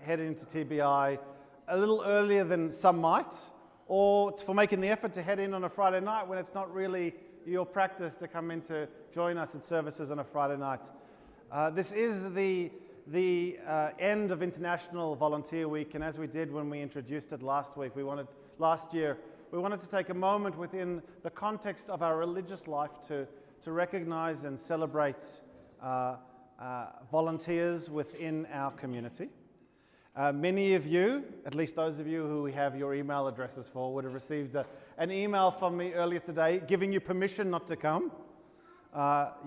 head into TBI a little earlier than some might, or for making the effort to head in on a Friday night when it's not really your practice to come in to join us at services on a Friday night. This is the end of International Volunteer Week, and as we did when we introduced it last year, we wanted to take a moment within the context of our religious life to recognize and celebrate volunteers within our community. Many of you, at least those of you who we have your email addresses for, would have received an email from me earlier today giving you permission not to come.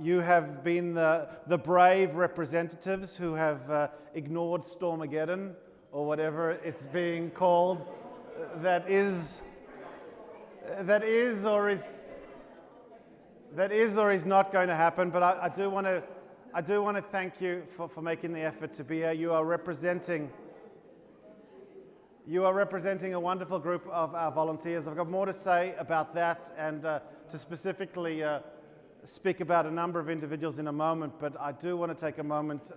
You have been the brave representatives who have ignored Stormageddon, or whatever it's being called, that is or is not going to happen. But I do want to thank you for making the effort to be here. You are representing a wonderful group of our volunteers. I've got more to say about that and to specifically speak about a number of individuals in a moment, but I do want to take a moment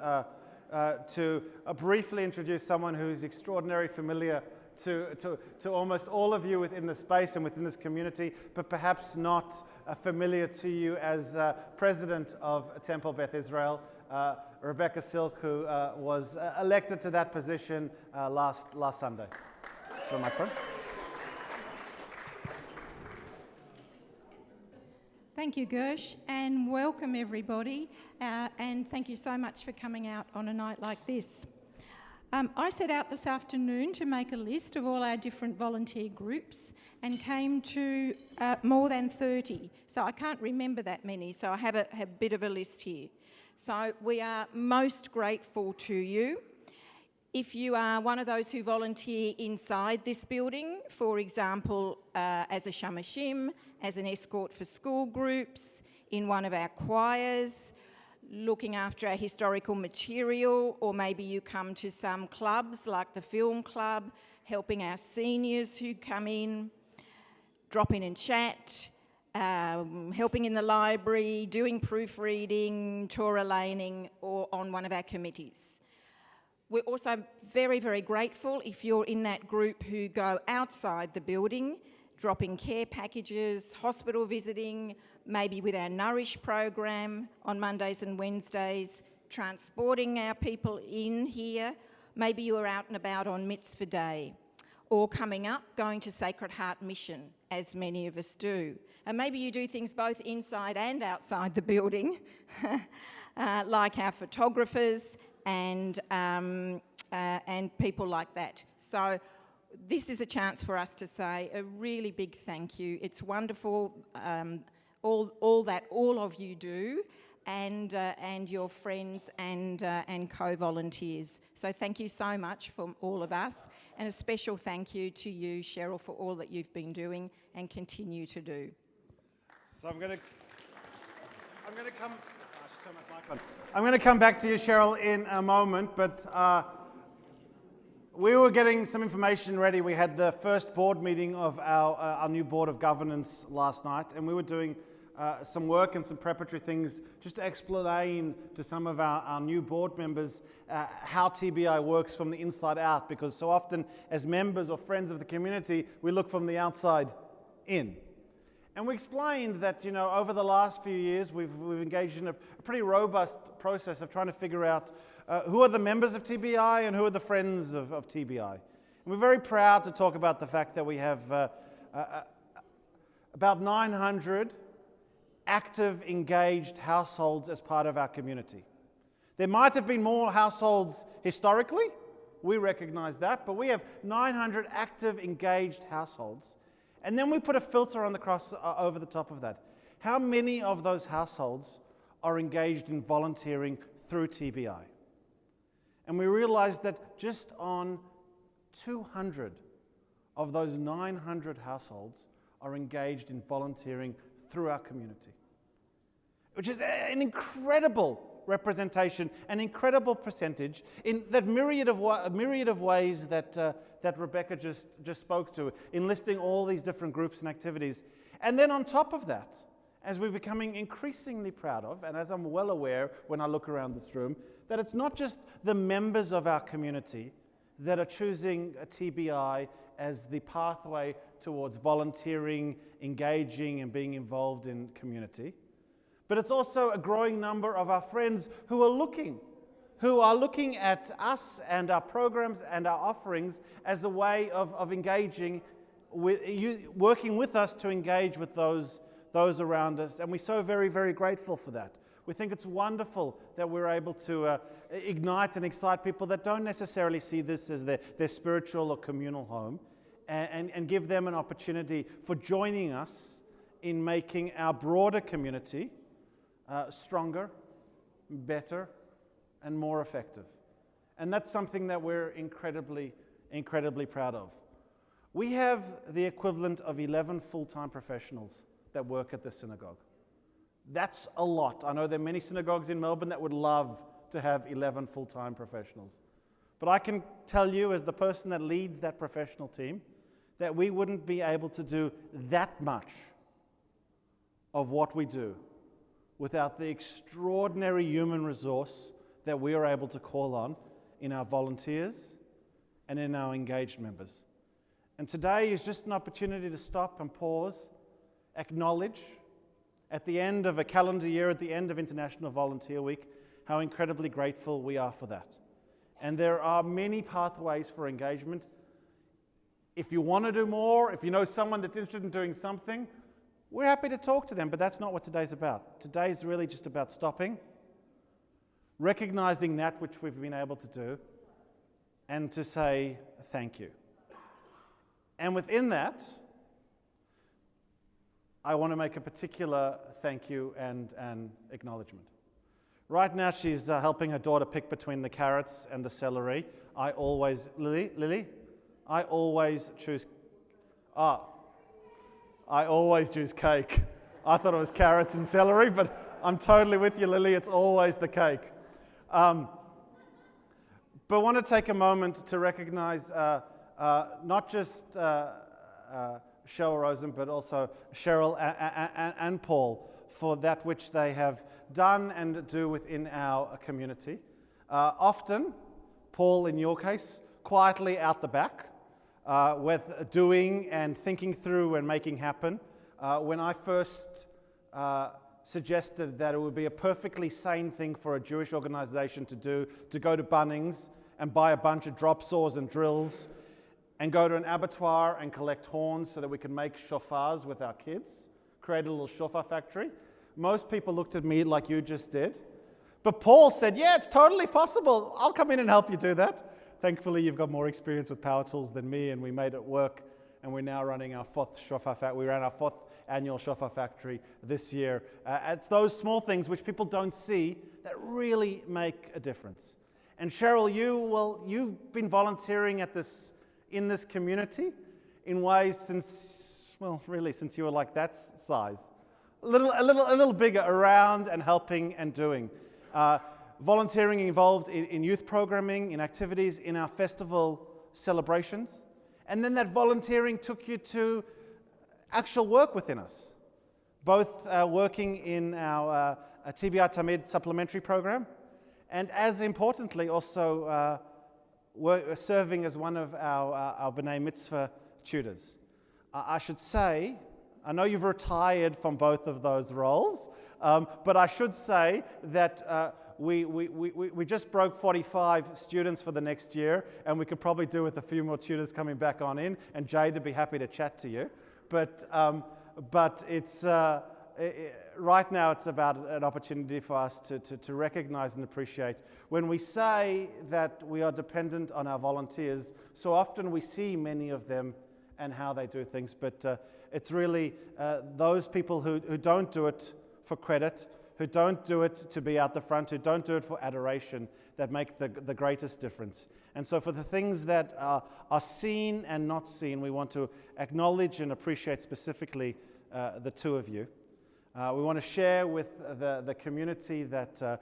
to briefly introduce someone who's extraordinarily familiar to almost all of you within the space and within this community, but perhaps not familiar to you as president of Temple Beth Israel, Rebecca Silk, who was elected to that position last Sunday. So, my friend. Thank you, Gersh, and welcome everybody, and thank you so much for coming out on a night like this. I set out this afternoon to make a list of all our different volunteer groups and came to more than 30, so I can't remember that many, so I have a bit of a list here. So we are most grateful to you. If you are one of those who volunteer inside this building, for example, as a shamashim, as an escort for school groups, in one of our choirs, looking after our historical material, or maybe you come to some clubs like the film club, helping our seniors who come in, drop in and chat, helping in the library, doing proofreading, Torah laning, or on one of our committees. We're also very, very grateful if you're in that group who go outside the building, dropping care packages, hospital visiting, maybe with our Nourish program on Mondays and Wednesdays, transporting our people in here. Maybe you're out and about on Mitzvah Day, or coming up, going to Sacred Heart Mission, as many of us do. And maybe you do things both inside and outside the building, like our photographers and people like that. So this is a chance for us to say a really big thank you. It's wonderful, all that all of you do, and your friends and co-volunteers. So thank you so much from all of us, and a special thank you to you, Cheryl, for all that you've been doing and continue to do. So I'm going to come. I should turn my mic on. I'm going to come back to you, Cheryl, in a moment, but we were getting some information ready. We had the first board meeting of our new board of governance last night, and we were doing some work and some preparatory things just to explain to some of our new board members how TBI works from the inside out, because so often as members or friends of the community, we look from the outside in. And we explained that, you know, over the last few years, we've engaged in a pretty robust process of trying to figure out who are the members of TBI and who are the friends of TBI. And we're very proud to talk about the fact that we have about 900 active, engaged households as part of our community. There might have been more households historically, we recognize that, but we have 900 active, engaged households. And then we put a filter on the cross over the top of that. How many of those households are engaged in volunteering through TBI? And we realized that just on 200 of those 900 households are engaged in volunteering through our community, which is an incredible representation, an incredible percentage in that myriad of ways that Rebecca just spoke to, in listing all these different groups and activities. And then on top of that, as we're becoming increasingly proud of, and as I'm well aware when I look around this room, that it's not just the members of our community that are choosing a TBI as the pathway towards volunteering, engaging, and being involved in community. But it's also a growing number of our friends who are looking at us and our programs and our offerings as a way of engaging with you, working with us to engage with those around us. And we're so very, very grateful for that. We think it's wonderful that we're able to ignite and excite people that don't necessarily see this as their spiritual or communal home, and give them an opportunity for joining us in making our broader community stronger, better, and more effective. And that's something that we're incredibly, incredibly proud of. We have the equivalent of 11 full-time professionals that work at the synagogue. That's a lot. I know there are many synagogues in Melbourne that would love to have 11 full-time professionals. But I can tell you, as the person that leads that professional team, that we wouldn't be able to do that much of what we do without the extraordinary human resource that we are able to call on in our volunteers and in our engaged members. And today is just an opportunity to stop and pause, acknowledge, at the end of a calendar year, at the end of International Volunteer Week, how incredibly grateful we are for that. And there are many pathways for engagement. If you want to do more, if you know someone that's interested in doing something, we're happy to talk to them, but that's not what today's about. Today's really just about stopping, recognizing that which we've been able to do, and to say thank you. And within that, I want to make a particular thank you and acknowledgement. Right now, she's helping her daughter pick between the carrots and the celery. Lily, I always choose cake. I thought it was carrots and celery, but I'm totally with you, Lily. It's always the cake. But I want to take a moment to recognize not just Cheryl Rosen, but also Cheryl and Paul for that which they have done and do within our community. Often, Paul, in your case, quietly out the back, with doing and thinking through and making happen. When I first suggested that it would be a perfectly sane thing for a Jewish organization to do, to go to Bunnings and buy a bunch of drop saws and drills, and go to an abattoir and collect horns so that we can make shofars with our kids, create a little shofar factory. Most people looked at me like you just did. But Paul said, yeah, it's totally possible. I'll come in and help you do that. Thankfully, you've got more experience with power tools than me, and we made it work. And we're now running our fourth shofar factory. We ran our fourth annual shofar factory this year. It's those small things which people don't see that really make a difference. And Cheryl, you've been volunteering in this community in ways since you were like that size. A little bigger, around and helping and doing. Volunteering involved in youth programming, in activities, in our festival celebrations. And then that volunteering took you to actual work within us, both working in our TBI Tamid supplementary program, and as importantly also serving as one of our B'nai Mitzvah tutors. I should say, I know you've retired from both of those roles, but I should say that we just broke 45 students for the next year, and we could probably do with a few more tutors coming back on in, and Jade would be happy to chat to you. But it's right now it's about an opportunity for us to recognize and appreciate. When we say that we are dependent on our volunteers, so often we see many of them and how they do things, but it's really those people who don't do it for credit, who don't do it to be out the front, who don't do it for adoration, that make the greatest difference. And so for the things that are seen and not seen, we want to acknowledge and appreciate specifically the two of you. We want to share with the community that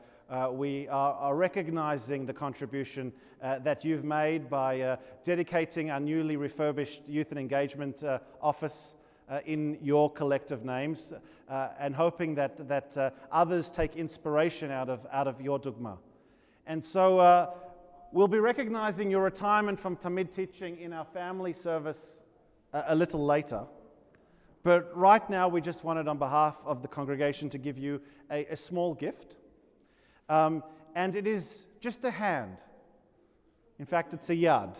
we are recognizing the contribution that you've made by dedicating our newly refurbished Youth and Engagement Office in your collective names, and hoping that others take inspiration out of your dogma. And so We'll be recognizing your retirement from Tamid teaching in our family service a little later. But right now, we just wanted, on behalf of the congregation, to give you a small gift. And it is just a hand. In fact, it's a yad.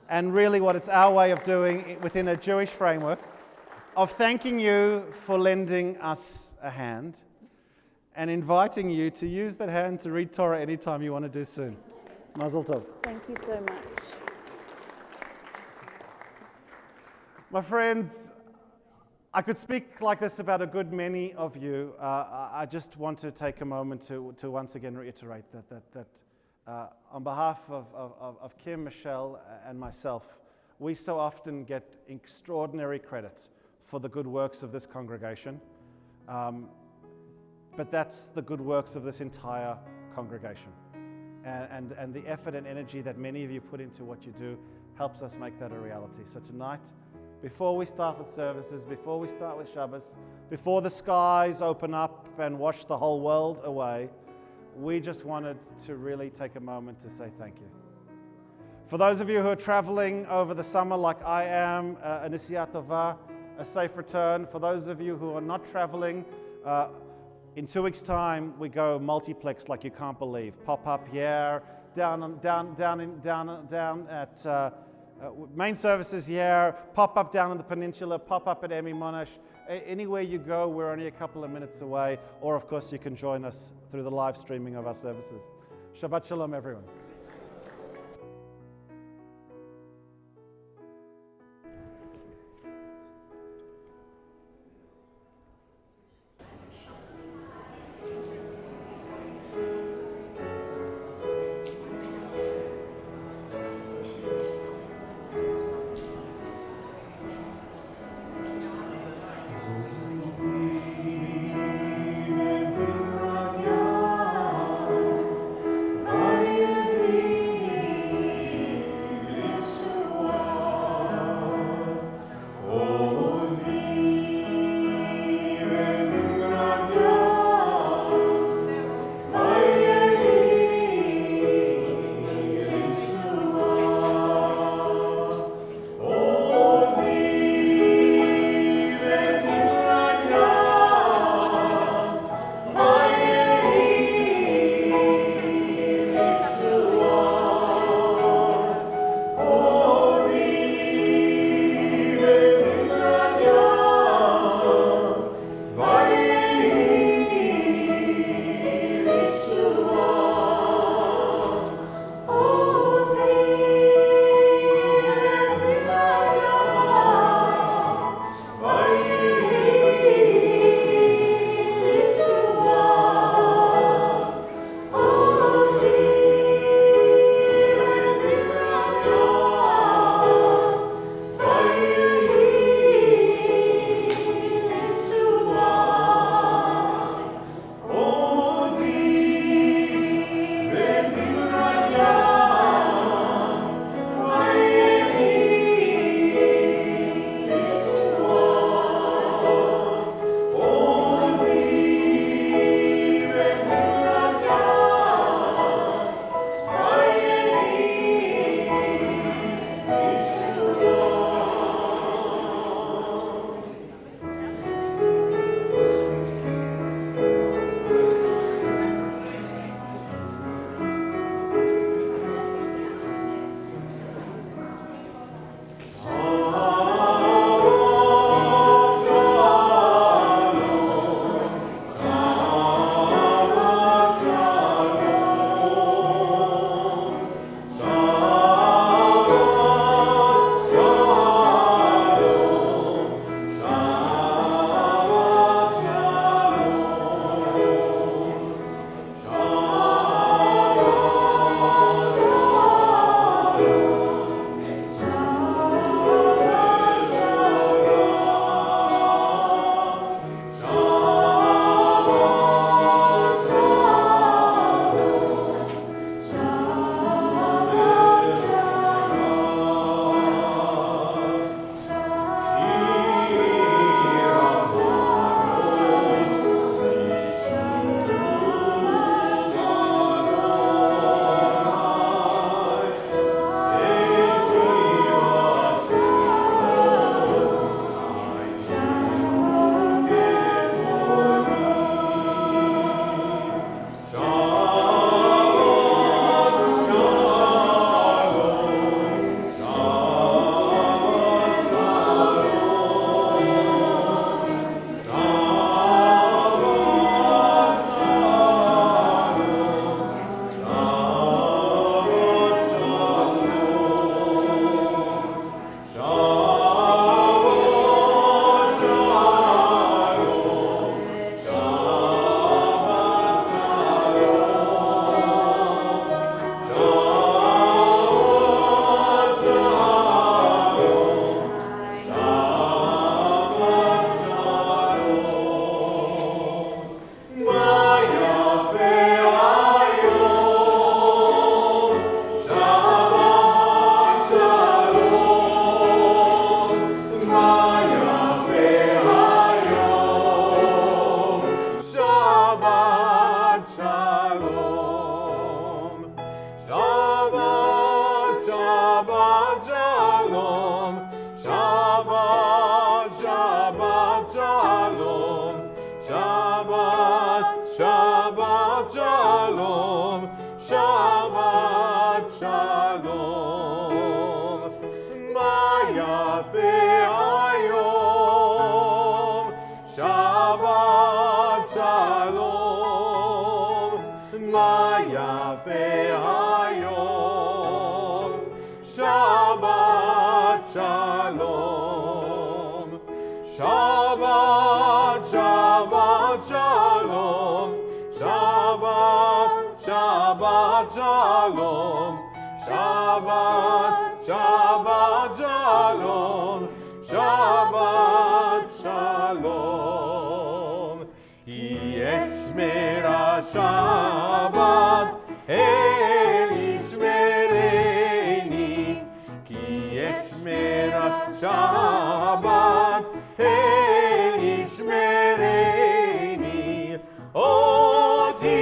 And really what it's our way of doing within a Jewish framework of thanking you for lending us a hand and inviting you to use that hand to read Torah anytime you want to do soon. Mazel tov. Thank you so much. My friends, I could speak like this about a good many of you. I just want to take a moment to once again reiterate that on behalf of Kim, Michelle, and myself, we so often get extraordinary credit for the good works of this congregation. But that's the good works of this entire congregation. And the effort and energy that many of you put into what you do helps us make that a reality. So tonight, before we start with services, before we start with Shabbos, before the skies open up and wash the whole world away, we just wanted to really take a moment to say thank you. For those of you who are traveling over the summer like I am, a Nisiat Tova, a safe return. For those of you who are not traveling, in 2 weeks' time, we go multiplex like you can't believe. Pop up here, down at main services here, pop up down in the peninsula, pop up at Emi Monash. Anywhere you go, we're only a couple of minutes away. Or, of course, you can join us through the live streaming of our services. Shabbat Shalom, everyone. Amen. Shabbat Shalom, Shabbat, Shabbat Shalom, Shabbat, Shabbat Shalom, Shabbat Shalom. Ma yafe hayom, Shabbat Shalom, Ma yafe hayom, Shabbat Shalom, Shabbat, Shabbat Shalom, Shabbat, Shabbat Shalom, Shabbat, Shabbat Shalom, Shabbat Shalom. Yesh Shmirat Shabbat, El Yishmereni, Ki yesh Shmirat Shabbat, El Yishmereni, Oti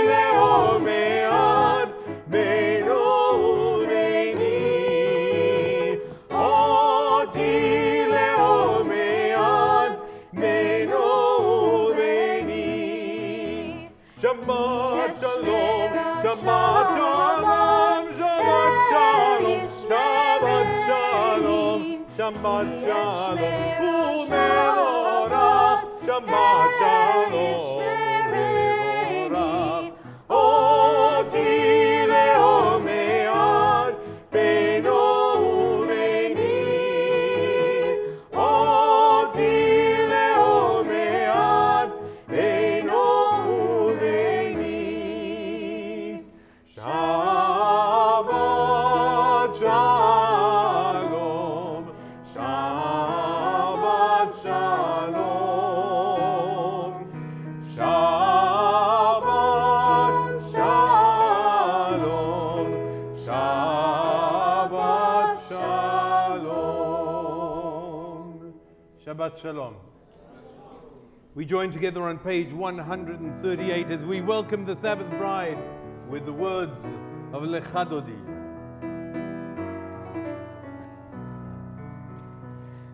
le'omead beino ubeini, Oti le'omead beino ubeini. Shabbat Shalom, Shabbat Shalom, Shabbat Shalom, Shabbat Shalom, Shabbat Shalom, Umeorat, Shabbat Shalom, Umeorat, Oti le'omead beino ubeini, Oti le'omead beino ubeini. Shabbat Shalom, Shabbat Shalom, Shabbat Shalom, Shabbat Shalom. Shabbat Shalom. We join together on page 138 as we welcome the Sabbath bride with the words of Lecha Dodi.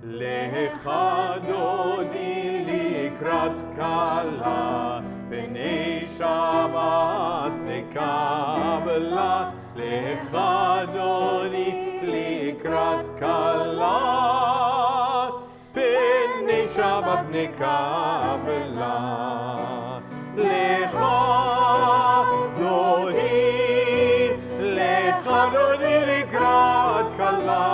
Lecha Dodi likrat kala, b'nei Shabbat nekabla. Lecha Dodi likrat kala, b'nei Shabbat nekabla. Lecha Dodi, Lecha Dodi likrat kala,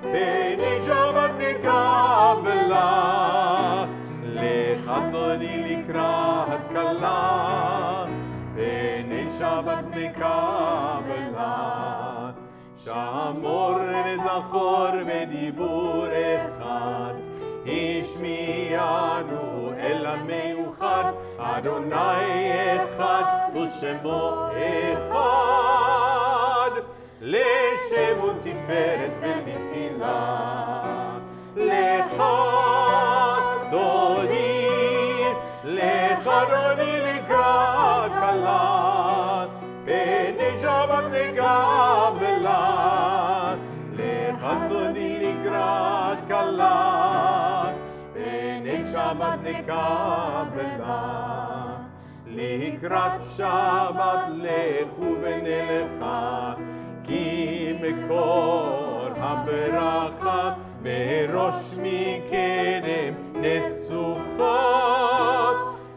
b'nei Shabbat nekabla. Lecha Dodi likrat kala, b'nei Shabbat nekabla. Shamor וזכור בדיבור אחד, השמיענו אל המיוחד, אדוני אחד ושמו אחד, לשם ותפארת ונתינה. לך דודי, לך דודי לקראת כלה, פני שבת נקבלה. לך דודי לקראת כלה, פני שבת נקבלה. לקראת שבת לכו ונלכה, כי מקור הברכה מראש מקדם נסוכה.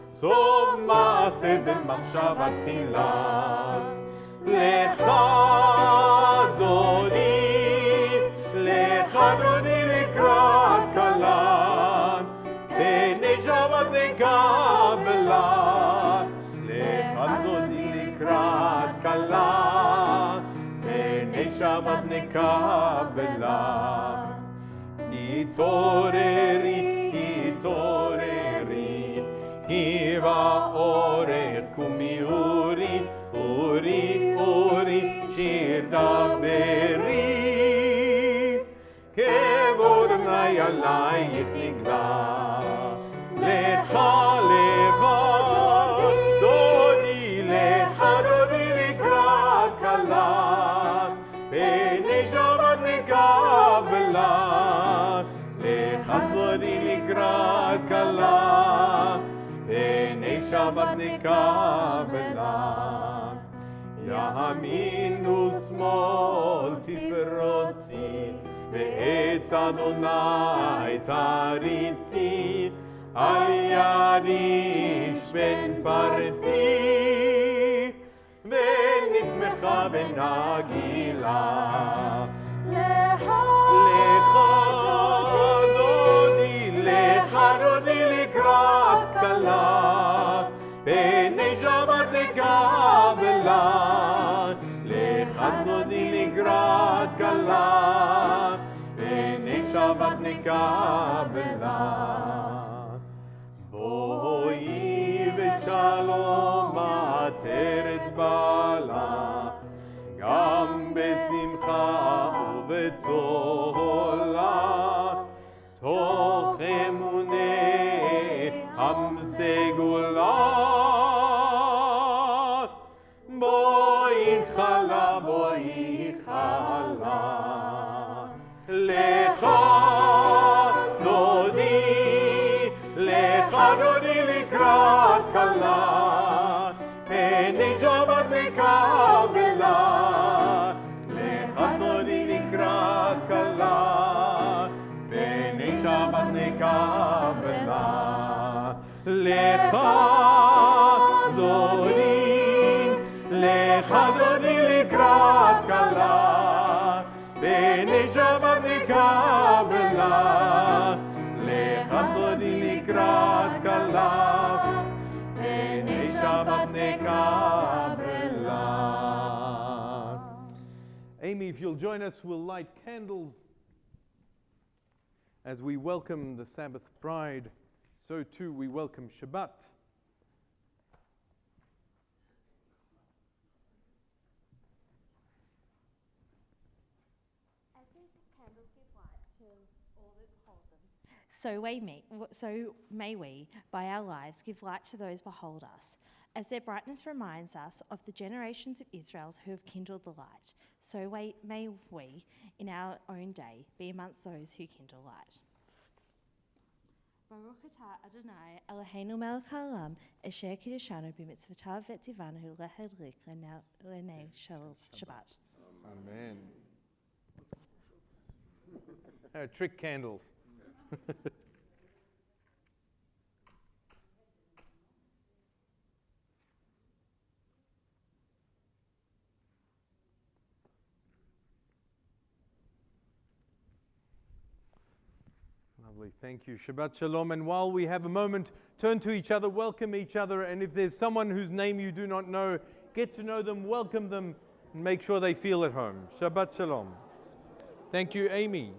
סוף מעשה במחשבה תחילה. לך דודי, לך דודי לקראת כלה, פני שבת נקבלה. לך דודי לקראת כלה, פני שבת נקבלה. התעוררי, התעוררי, היא באורך קומי אורי, אורי, אורי, שיר דברי. כבוד אדוני עלייך נגלה. לך, לך דודי, לך דודי לקראת כלה, פני נקבלה, לך כבודי לקראת כלה, הנה שבת נקבלה. ימין ושמאל תפרוצי, ועץ אדוני תריצי, על יד איש בן פרצי, ונשמחה ונגילה. לך דודי לקראת כלה, פני שבת נקבלה. לך דודי לקראת כלה, פני שבת נקבלה. בואי ושלום עטרת בעלה, גם בשמחה ובצהלה, תוך אמוני עם סגולה. בואי חלה, בואי חלה, לך דודי, לך דודי לקראת כלה, פני שבת נקבלה. לך דודי לקראת כלה, פני שבת נקבלה. לך דודי, לך דודי לקראת כלה, פני שבת נקבלה. לך דודי לקראת כלה, פני שבת נקבלה. Amy, if you'll join us, we'll light candles as we welcome the Sabbath bride. So too we welcome Shabbat. As these candles give light to all that behold them, so may we, by our lives, give light to those behold us. As their brightness reminds us of the generations of Israel who have kindled the light, so may we, in our own day, be amongst those who kindle light. Baruch atah Adonai Eloheinu melech haolam, asher kiddushanu b'mitzvotav v'tzivanu lehadlik l'nei Shabbat. Amen. Trick candles. Lovely, thank you. Shabbat Shalom. And while we have a moment, turn to each other, welcome each other, and if there's someone whose name you do not know, get to know them, welcome them, and make sure they feel at home. Shabbat Shalom. Thank you, Amy.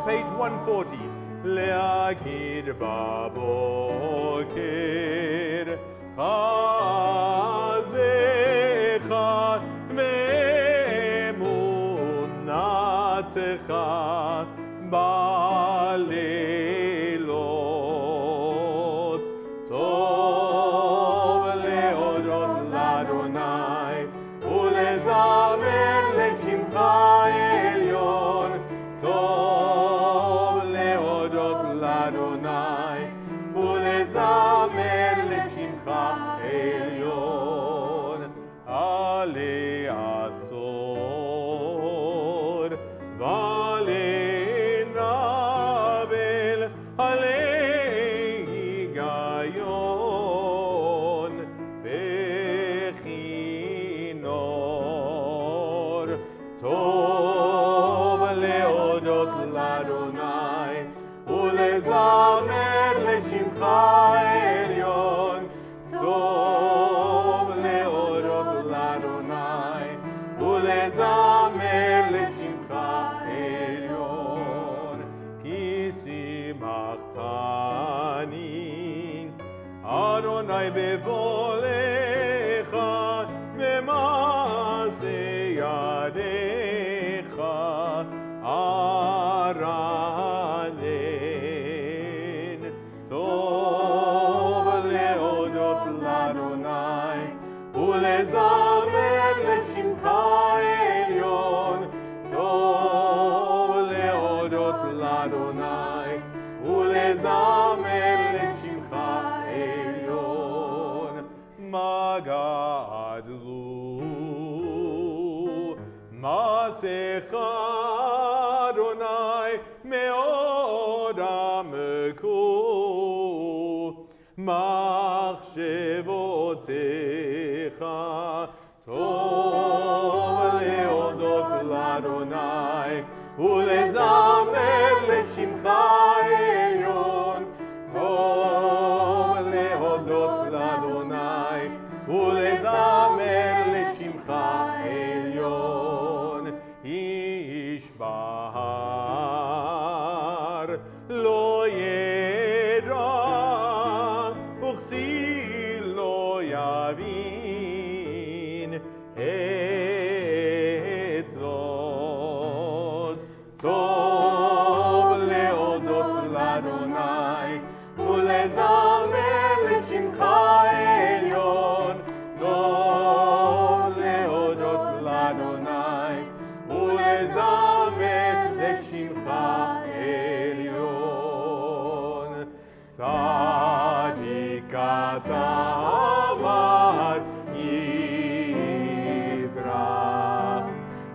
Page 140. להגיד בבוקר חסדך ואמונתך בלילות. טוב להודות לאדוני ולזמר לשמך עליון. טוב אדוני בפועלך במעשה ידיך ארענן. טוב להודות לאדוני ולזמר לשמך עליון. טוב להודות לאדוני ולזמר לשמך עליון. מה גדלו מעשיך אדוני מאוד עמקו, מחשבותיך טוב להודות לאדוני ולזמר לשמך עליון. טוב להודות לאדוני ולזמר לשמך עליון. איש בהר לא ידע וכסיל לא יבין את זאת. טוב להודות לאדוני ולזמר לשמך עליון. טוב להודות לאדוני ולזמר לשמך עליון. צדיק אתה עמד יפרח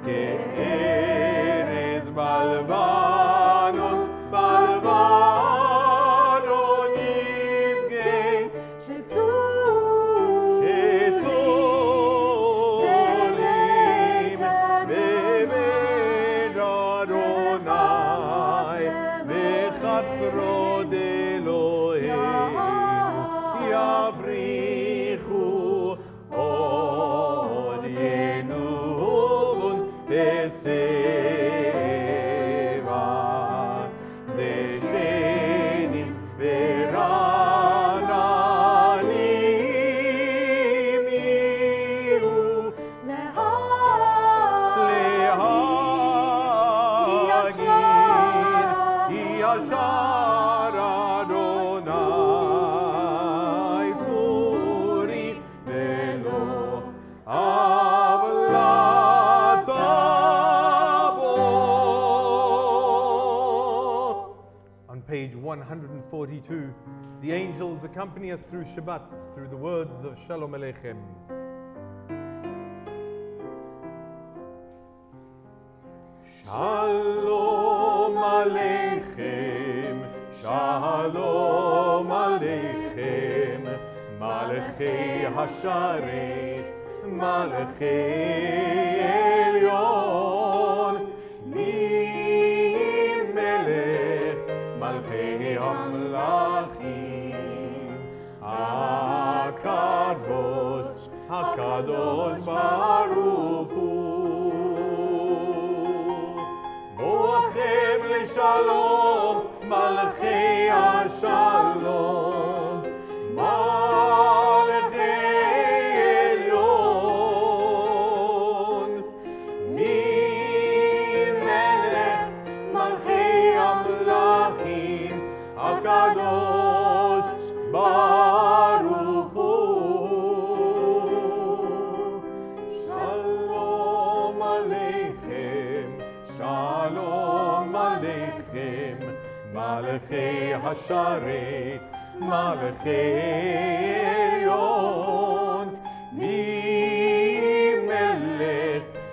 כארץ בלבנון, בלבנון יפגע שטולים בבית אדוני בחצרות אלוהינו יפריחו עוד ינובון בשיבה דשנים ורעננים יהיו להגיד ישר אדוני צורי ולא עוולתה בו. On page 142, the angels accompany us through Shabbat, through the words of Shalom Aleichem. Shalom Aleichem, Shalom Aleichem, Malachei Hasharet, Malachei Elyon, Melech, Malachei Hamlachim, HaKadosh, HaKadosh Baruch Hu. Boachem לשלום, מלכי השלום, מלכי עליון, ממלך מלכי המלכים, הקדוש ברוך הוא. שלום עליכם, שלום עליכם, מלכי השרת, מלכי עליון, ממלך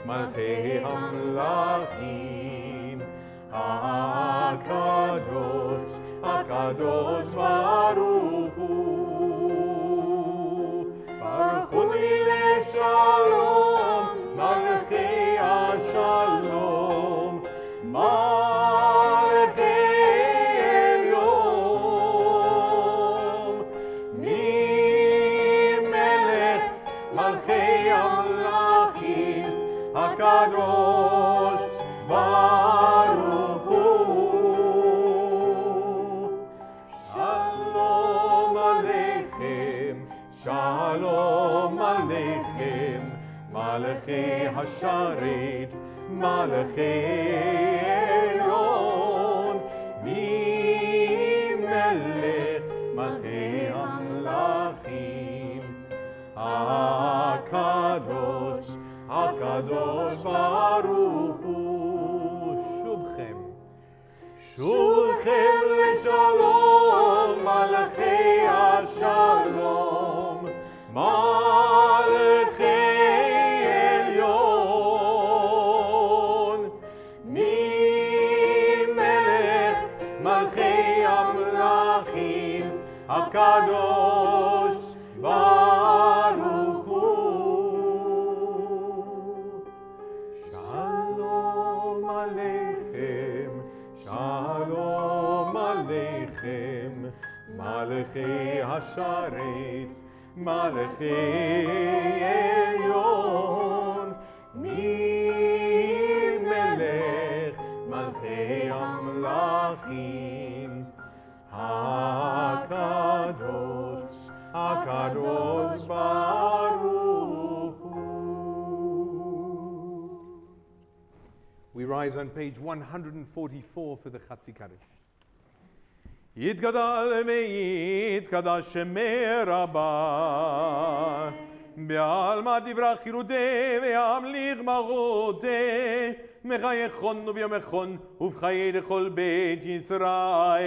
מלכי המלכים, הקדוש, הקדוש ברוך הוא. ברכוני לשלום, מלכי השלום, מלכי עליון, ממלך מלכי המלכים, הקדוש ברוך הוא. שלום השרת, מלאכי עליון, מי מלך מלכי המלכים, הקדוש, הקדוש ברוך הוא. שובכם, שובכם לשלום, מלאכי השלום, מלאכי עליון, מי מלך מלכי המלכים, הקדוש ברוך הוא. שלום עליכם, שלום עליכם, מלאכי השרת, מלאכי עליון, מי מלך מלכי המלכים, הקדוש, הקדוש ברוך הוא. We rise on page 144 for the Chatzi Kaddish. יתגדל ויתקדש שמי רבה, בעלמא דברך חירותי וימליך מרותי, מחייכון וביומכון ובחיי לכל בית ישראל,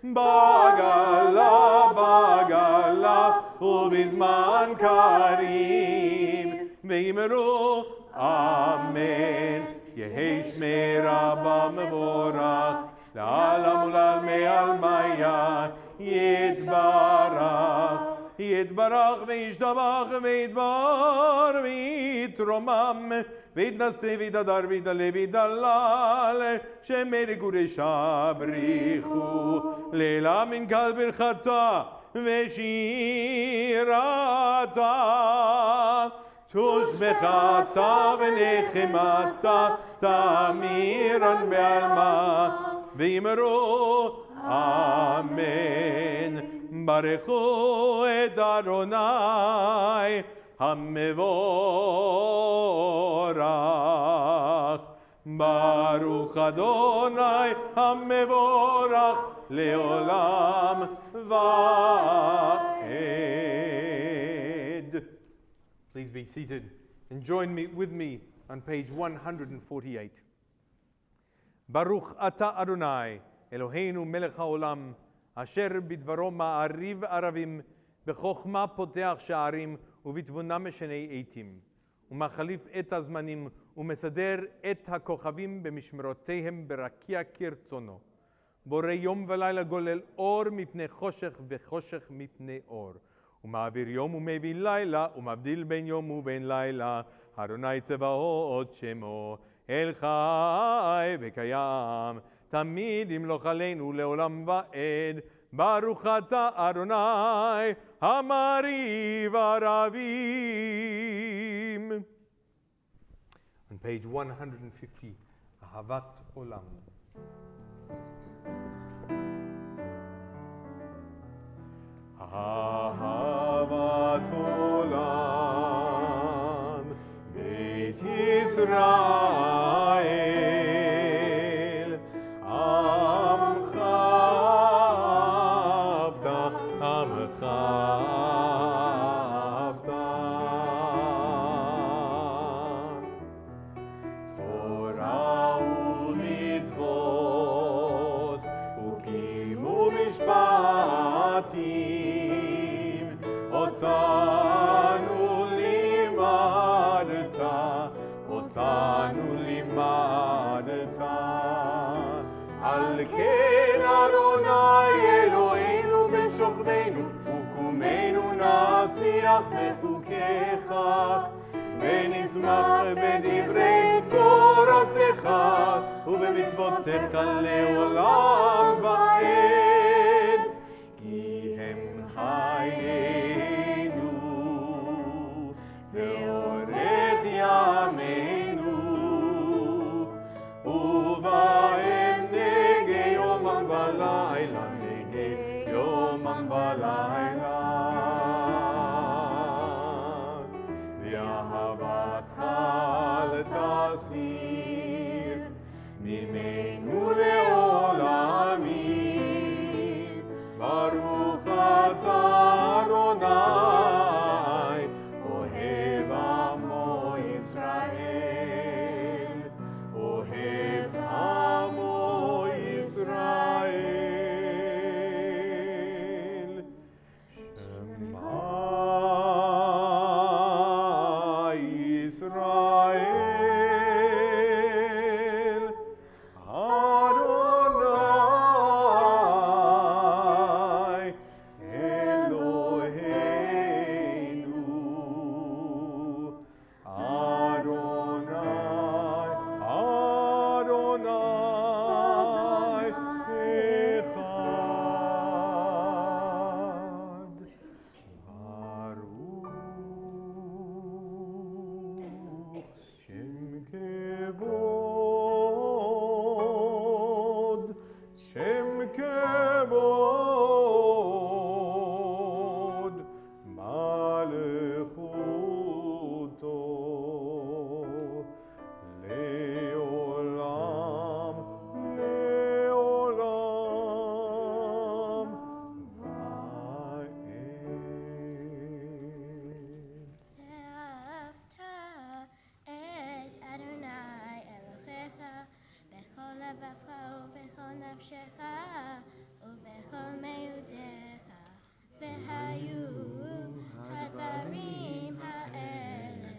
בגלה בגלה ובזמן קריב, ואמרו אמן. יהי שמי רבה מבורך, לעלם ולעלמי עלמיה יתברך, יתברך וישתבח ויתבר ויתרומם ויתנשא ויתהדר ויתעלה ויתהלל, שמי קודשה בריחו, לילה מן קל ברכתה ושירתה, תושבחתה ונחמתה תמירן בעלמה, ואמרו אמן. ברכו את אדוני המבורך, ברוך אדוני המבורך לעולם ועד. Please be seated and join me with me on page 148. ברוך אתה אדוני אלוהינו מלך העולם, אשר בדברו מעריב ערבים, בחוכמה פותח שערים ובתבונה משנה עתים, ומחליף את הזמנים ומסדר את הכוכבים במשמרותיהם ברקיע כרצונו, בורא יום ולילה גולל אור מפני חושך וחושך מפני אור, ומעביר יום ומביא לילה ומבדיל בין יום ובין לילה, אדוני צבאות שמו, אל חי וקיים, תמיד ימלוך עלינו לעולם ועד. ברוך אתה אדוני המריב ערבים. On page 150, אהבת עולם. אהבת עולם, בית ישראל, עמך אהבת, עמך אהבת. תורה ומצוות וקיימו משפטים, אותנו לימדת, אותנו לימדת. על כן אדוני אלוהינו בשוכבנו ובקומנו נשיח בחוקיך, ונשמח בדברי תורתך ובמצוותיך לעולם ועד, כי הם חיינו ואורך ימינו, ובהם נגי יומם ולילה, נגי יומם ולילה. ואהבה ממנו לעולמים. ברוך אתה אדוני, אוהב עמו ישראל, אוהב עמו ישראל. שמע ישראל, אדוני אלוהינו, אדוני, אדוני אחד. ברוך שם כבוד, שם כבוד, מלכותו לעולם, לעולם ועד. ואהבת את אדוני אלוהיך בכל לבבך ובכל נפשך ובכל מאודיך. והיו הדברים האלה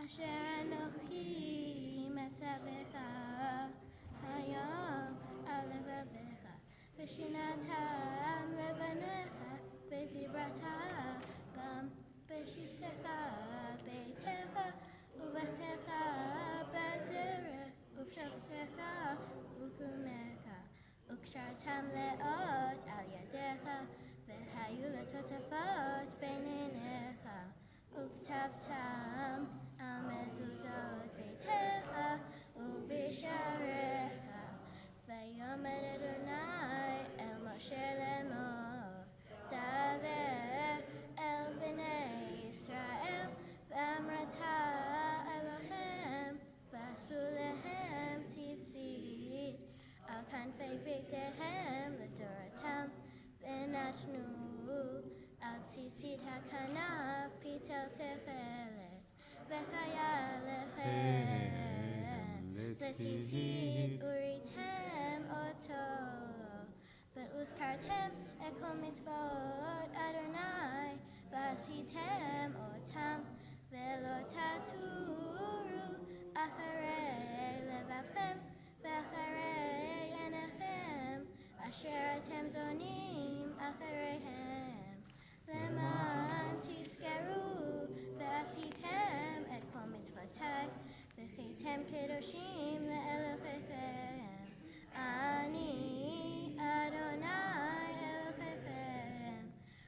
אשר אנוכי מצווך היום על לבביך, ושינתם לבניך ודיברת בם בשבתך ביתך ובכתך בדרך ובשבתך וקומך, וקשרתם לאות על ידיך, והיו לטוטפות בין עיניך, וכתבתם על מזוזות ביתך ובשעריך. ויאמר אדוני אל משה לאמור, דבר אל בני ישראל ואמרת אלוהם, ועשו להם ציצית על כנפי בגדיהם לדורתם, ונתנו על ציצית הכנף פיתל תכלת, וחיה לכם לציצית וריתם אותו. והוזכרתם את כל מצוות אדוני ועשיתם אותם, ולא תטורו אחרי לבבכם ואחרי עיניכם אשר אתם זונים אחריהם, למען תזכרו ועשיתם את כל מצוותי והייתם קדושים לאלוהיכם. אני אדוני אלוהיכם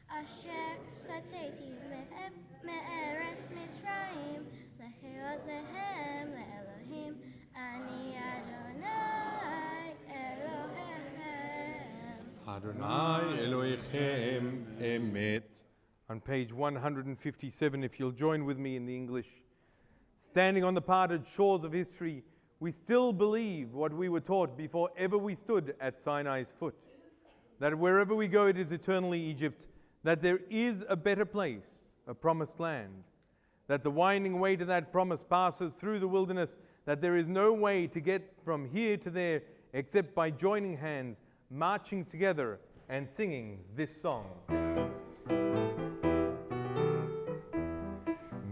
אשר חציתי לכם מארץ מצרים לחיות להם לאלוהים. אני אדוני אלוהיכם. Adonai Elohechem Emet. On page 157, if you'll join with me in the English. Standing on the parted shores of history, we still believe what we were taught before ever we stood at Sinai's foot. That wherever we go, it is eternally Egypt. That there is a better place, a promised land. That the winding way to that promise passes through the wilderness. That there is no way to get from here to there except by joining hands, marching together, and singing this song.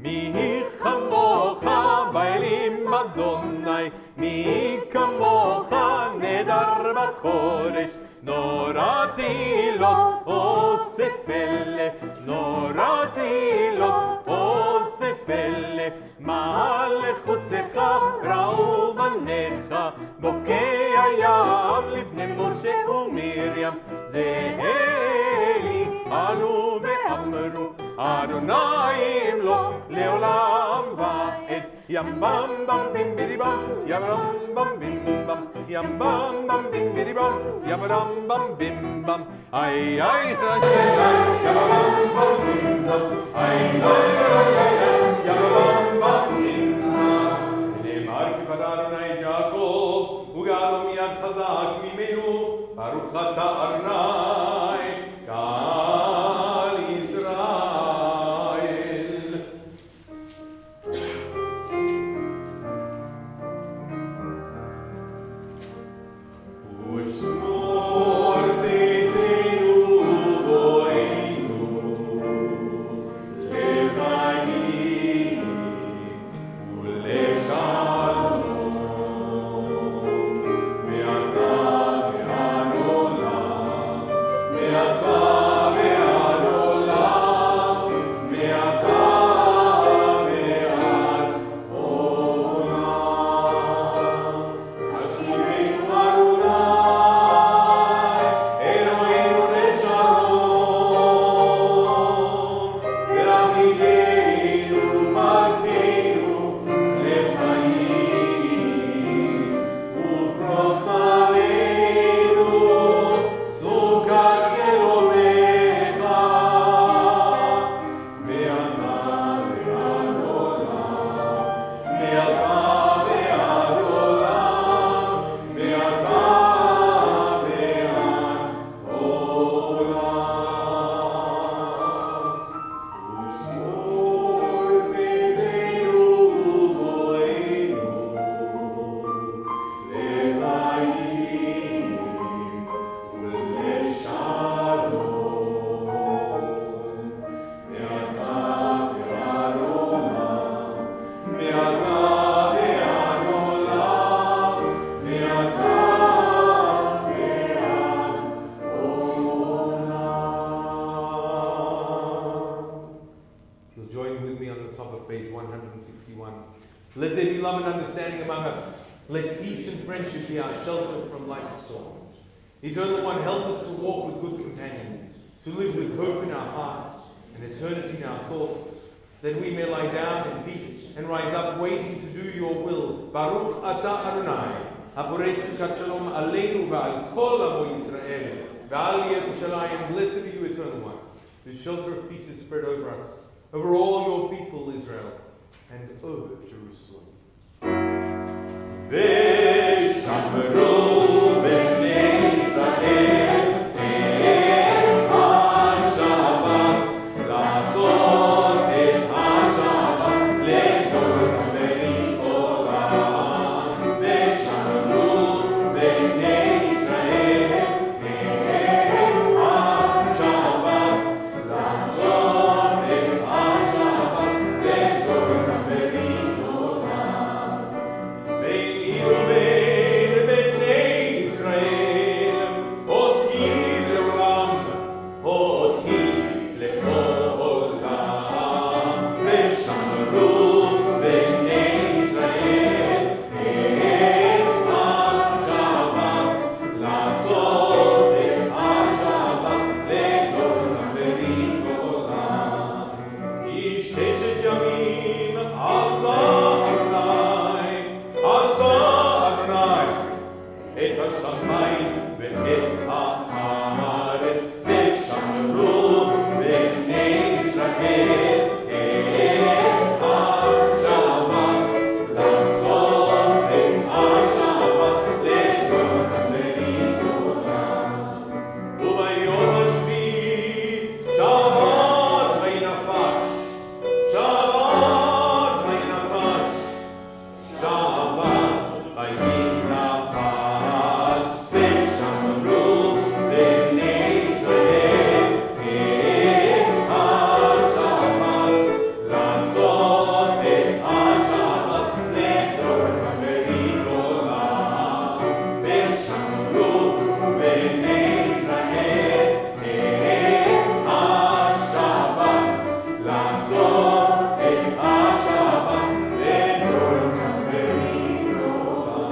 מי כמוך באלים אדוני, מי כמוך נדר בקודש, נורתי לו אוסף אלה, נורתי לו אוסף אלה, מלכותך ראו בניך, בוקע ים לפני משה ומרים, זה אלי עלו ואמרו, אדוני לו לעולם ועד. ים בם בם בים בידי בם, ים רם בם בים בם, ים בם בם בים בידי בם, ים רם בם בים בם. איי איי ים רם בם בים בם, איי איי ים רם בם בים בם. נאמר כבוד אדוני יעקב, וגאל Baruch atah Adonai, Kal Yisrael. Ushmor tzitinu uvoinu, levayim uleshalom, me'ata ve'ad olam, me'ata ve'ad olam, me'ata ve'ad olam. Hashivenu Adonai, Eloheinu leshalom, ve'amidenu malkeinu lechayim, ufros aleinu sukat shelomecha, me'ata ve'ad olam, me'ata ve'ad olam, me'ata ve'ad olam. Ushmor tzitenu uvoinu, levayim uleshalom, me'ata ve'ad olam, me'ata ve'ad olam, me'ata ve'ad olam. You'll join with me on the top of page 161. Let there be love and understanding among us. Let peace and friendship be our shelter from life's storms. Eternal One, help us to walk with good companions, to live with hope in our hearts and eternity in our thoughts, that we may lie down in peace and rise up waiting to do your will. Baruch atah Adonai, haporei sukat shalom aleinu v'al kol amo Yisrael, v'al Yerushalayim. Blessed be you, Eternal One, whose shelter of peace is spread over us, over all your people, Israel, and over Jerusalem. V'shamru b'nei Israel et ha-Shabbat, לעשות את השבת לדורות בית עולם. ושמרו בני ישראל את השבת, לעשות את השבת לדורות בית עולם. ביני ובין בני ישראל, אותי לעולם, אותי לעולם. ושמרו בני ישראל את השבת, לעשות את השבת לדורות בית עולם. כי ששת ימים עשה אדוני, את השמיים ואת הארץ. ושמרו בני ישראל את השבת, לעשות את השבת לדורות בית עולם. וביום השביעי שבת וינפש, שבת וינפש, שבת וינפש. ושמרו בני ישראל את השבת, לעשות את השבת לדורות בית עולם. ושמרו בני ישראל את השבת, לעשות את השבת לדורות בית עולם.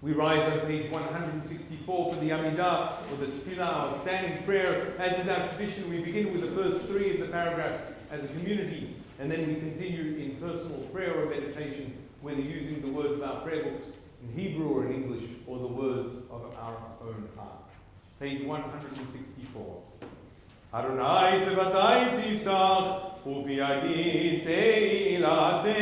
We rise on page 164 for the Amidah, or the Tefillah, our standing prayer. As is our tradition, we begin with the first three of the paragraphs as a community, and then we continue in personal prayer or meditation, whether using the words of our prayer books in Hebrew or in English, or the words of our own hearts. Page 164. Adonai Sevatai Tiftach, Ufi Agi Teilatecha,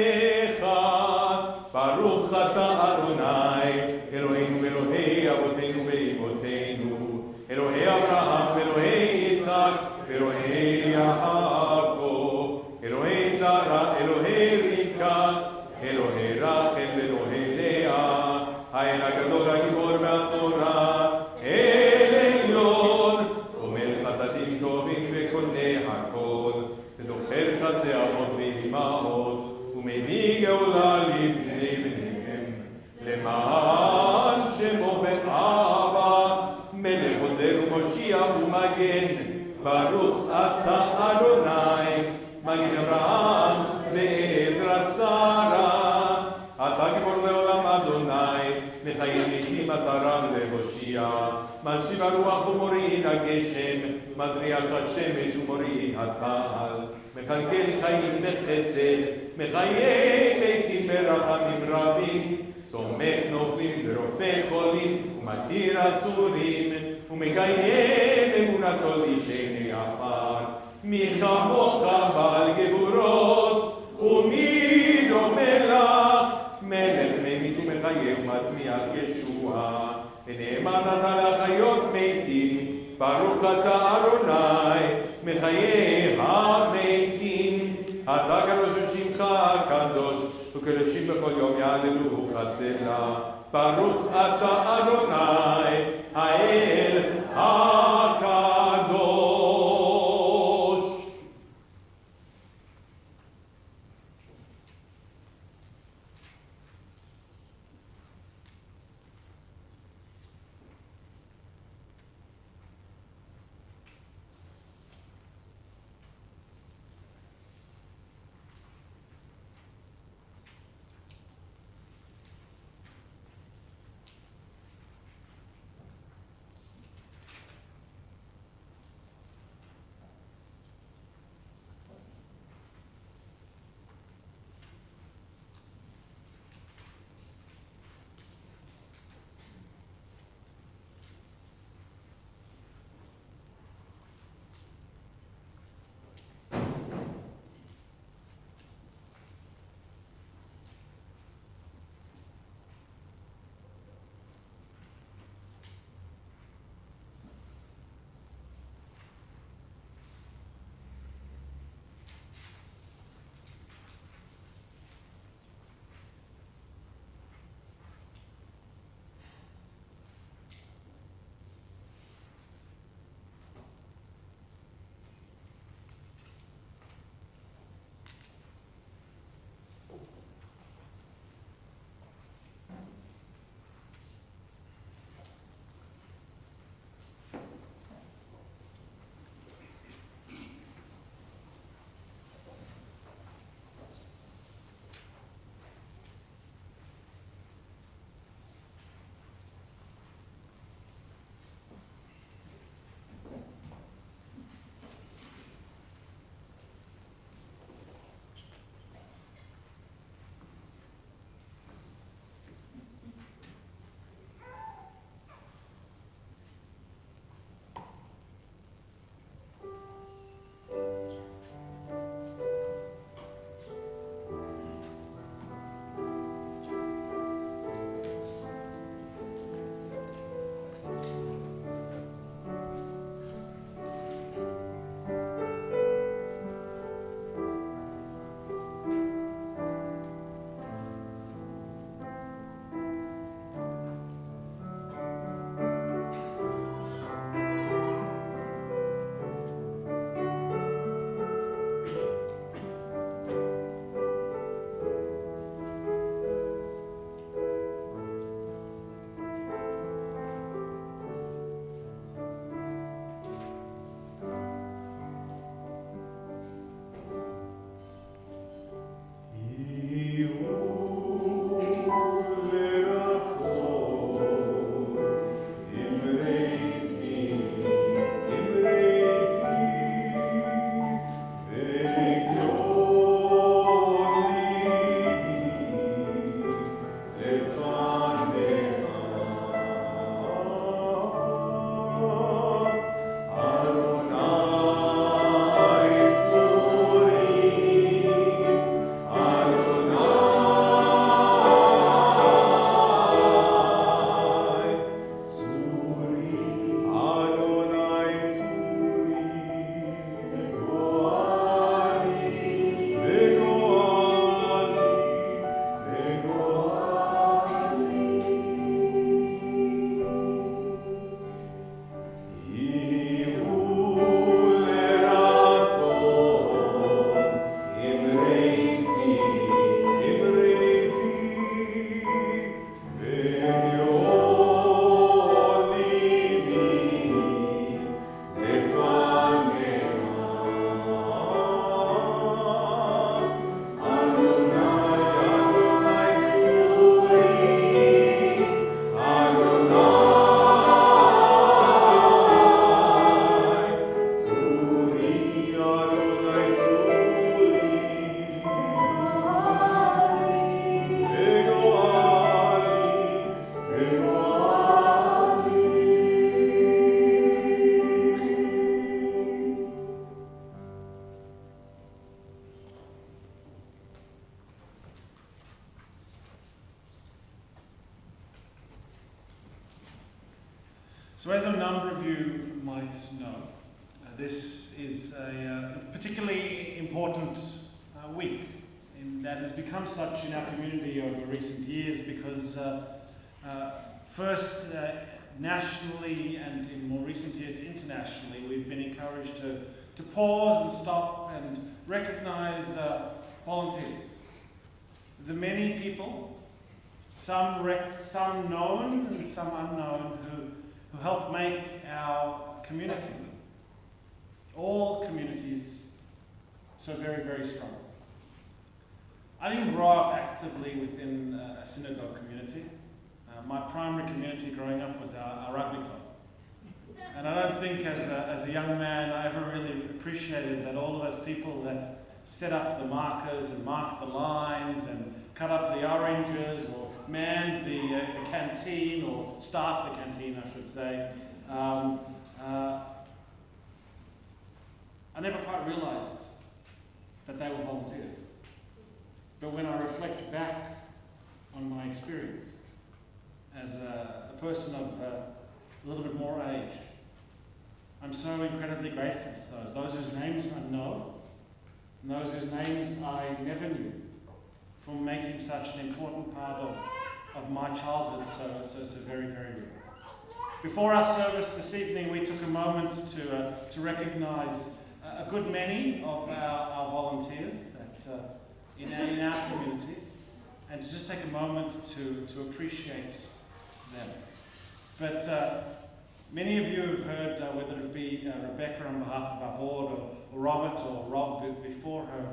Baruch Ata Adonai, Eloheinu Elohei אלוהי אבותינו ואימותינו, אלוהי אברהם ואלוהי יצחק ואלוהי יעקב, אלוהי זרע, אלוהי רבקה, אלוהי רחל ואלוהי לאה, האל הגדול הגיבור והנורא, אל עליון, ומלך חסדים טובים וקונה הכל, וזוכר חסדי אבות ואימהות, ומביא גאולה לבני בניהם, למען שמו ואבא, מלך עוזר ומושיע ומגן, ברוך אתה אדוני, מגן אברהם ועזרת שרה. אתה גיבור לעולם אדוני, מחיים מתים אתה רב להושיע, משיב הרוח ומוריד הגשם, מזריח השמש ומוריד הטל, מכלכל חיים בחסד, מחיי מתים ברחמים רבים, תומך נופלים ורופא חולים, ומתיר אסורים, ומקיים אמונתו לשני עפר. מי כמוך בעל גבורות, ומי דומה לך, מלך ממית ומחיה ומטמיע ישועה. ונאמר אתה לחיות מתים, ברוך אתה אדוני, מחיי המתים. אתה קדוש שמך הקדוש, וקדושים בכל יום יעללו חסדה. ברוך אתה אדוני, האל הקדוש. So as a number of you might know, this is a particularly important week, and that has become such in our community over recent years because first nationally and in more recent years internationally, we've been encouraged to pause and stop and recognise volunteers. The many people, some known and some unknown, who help make our community, all communities, so very, very strong. I didn't grow up actively within a synagogue community. My primary community growing up was our rugby club. And I don't think as a young man I ever really appreciated that all of those people that set up the markers and marked the lines and cut up the oranges or manned the canteen or staffed the canteen, I should say. I never quite realised that they were volunteers. But when I reflect back on my experience as a person of a little bit more age, I'm so incredibly grateful to those whose names I know, and those whose names I never knew, for making such an important part of my childhood so very, very real. Before our service this evening, we took a moment to recognise a good many of our volunteers that in our community, and to just take a moment to appreciate them. But many of you have heard, whether it be Rebecca on behalf of our board, or Robert or Rob before her,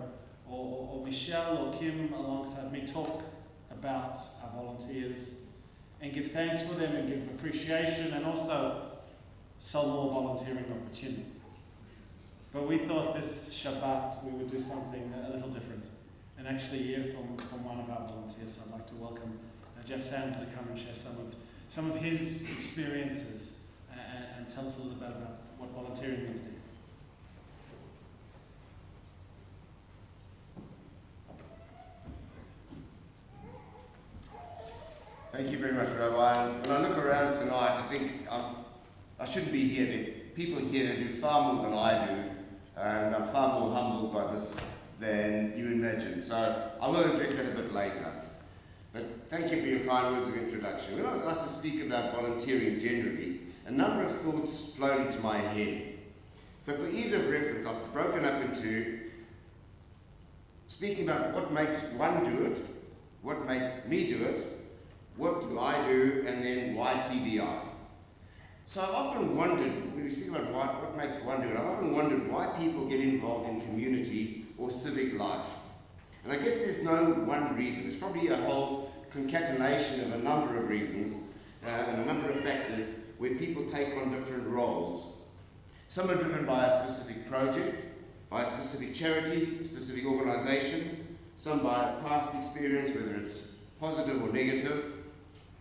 or Michelle or Kim alongside me, talk about our volunteers and give thanks for them and give appreciation and also sell more volunteering opportunities. But we thought this Shabbat we would do something a little different and actually hear from one of our volunteers. So I'd like to welcome Jeff Sam to come and share some of his experiences and tell us a little bit about what volunteering means to him. Thank you very much, Rabbi. When I look around tonight, I think I shouldn't be here. There are people here who do far more than I do, and I'm far more humbled by this than you imagine. So I will address that a bit later. But thank you for your kind words of introduction. When I was asked to speak about volunteering generally, a number of thoughts flowed into my head. So for ease of reference, I've broken up into speaking about what makes one do it, what makes me do it, what do I do, and then why TBI. So I've often wondered, when we speak about what makes one do it, I've often wondered why people get involved in community or civic life. And I guess there's no one reason. There's probably a whole concatenation of a number of reasons and a number of factors where people take on different roles. Some are driven by a specific project, by a specific charity, a specific organisation, some by a past experience, whether it's positive or negative,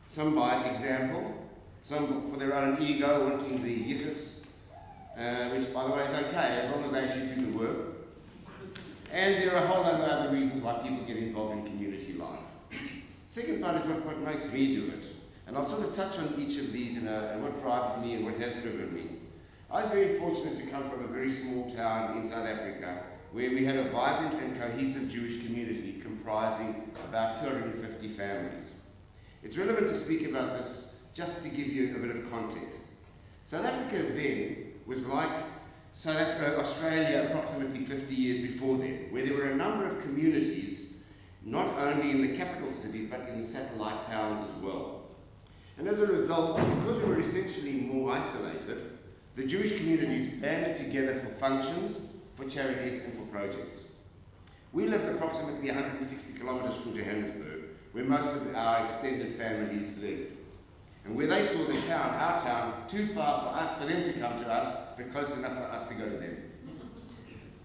some by example, some for their own ego, wanting the yichus, which by the way is okay, as long as they actually do the work. And there are a whole lot of other reasons why people get involved in community life. Second part is what makes me do it. And I'll sort of touch on each of these and what drives me and what has driven me. I was very fortunate to come from a very small town in South Africa where we had a vibrant and cohesive Jewish community comprising about 250 families. It's relevant to speak about this just to give you a bit of context. South Africa then was like South Africa, Australia approximately 50 years before then, where there were a number of communities, not only in the capital cities, but in the satellite towns as well. And as a result, because we were essentially more isolated, the Jewish communities banded together for functions, for charities, and for projects. We lived approximately 160 kilometers from Johannesburg, where most of our extended families lived. And where they saw the town, our town, too far for them to come to us, but close enough for us to go to them.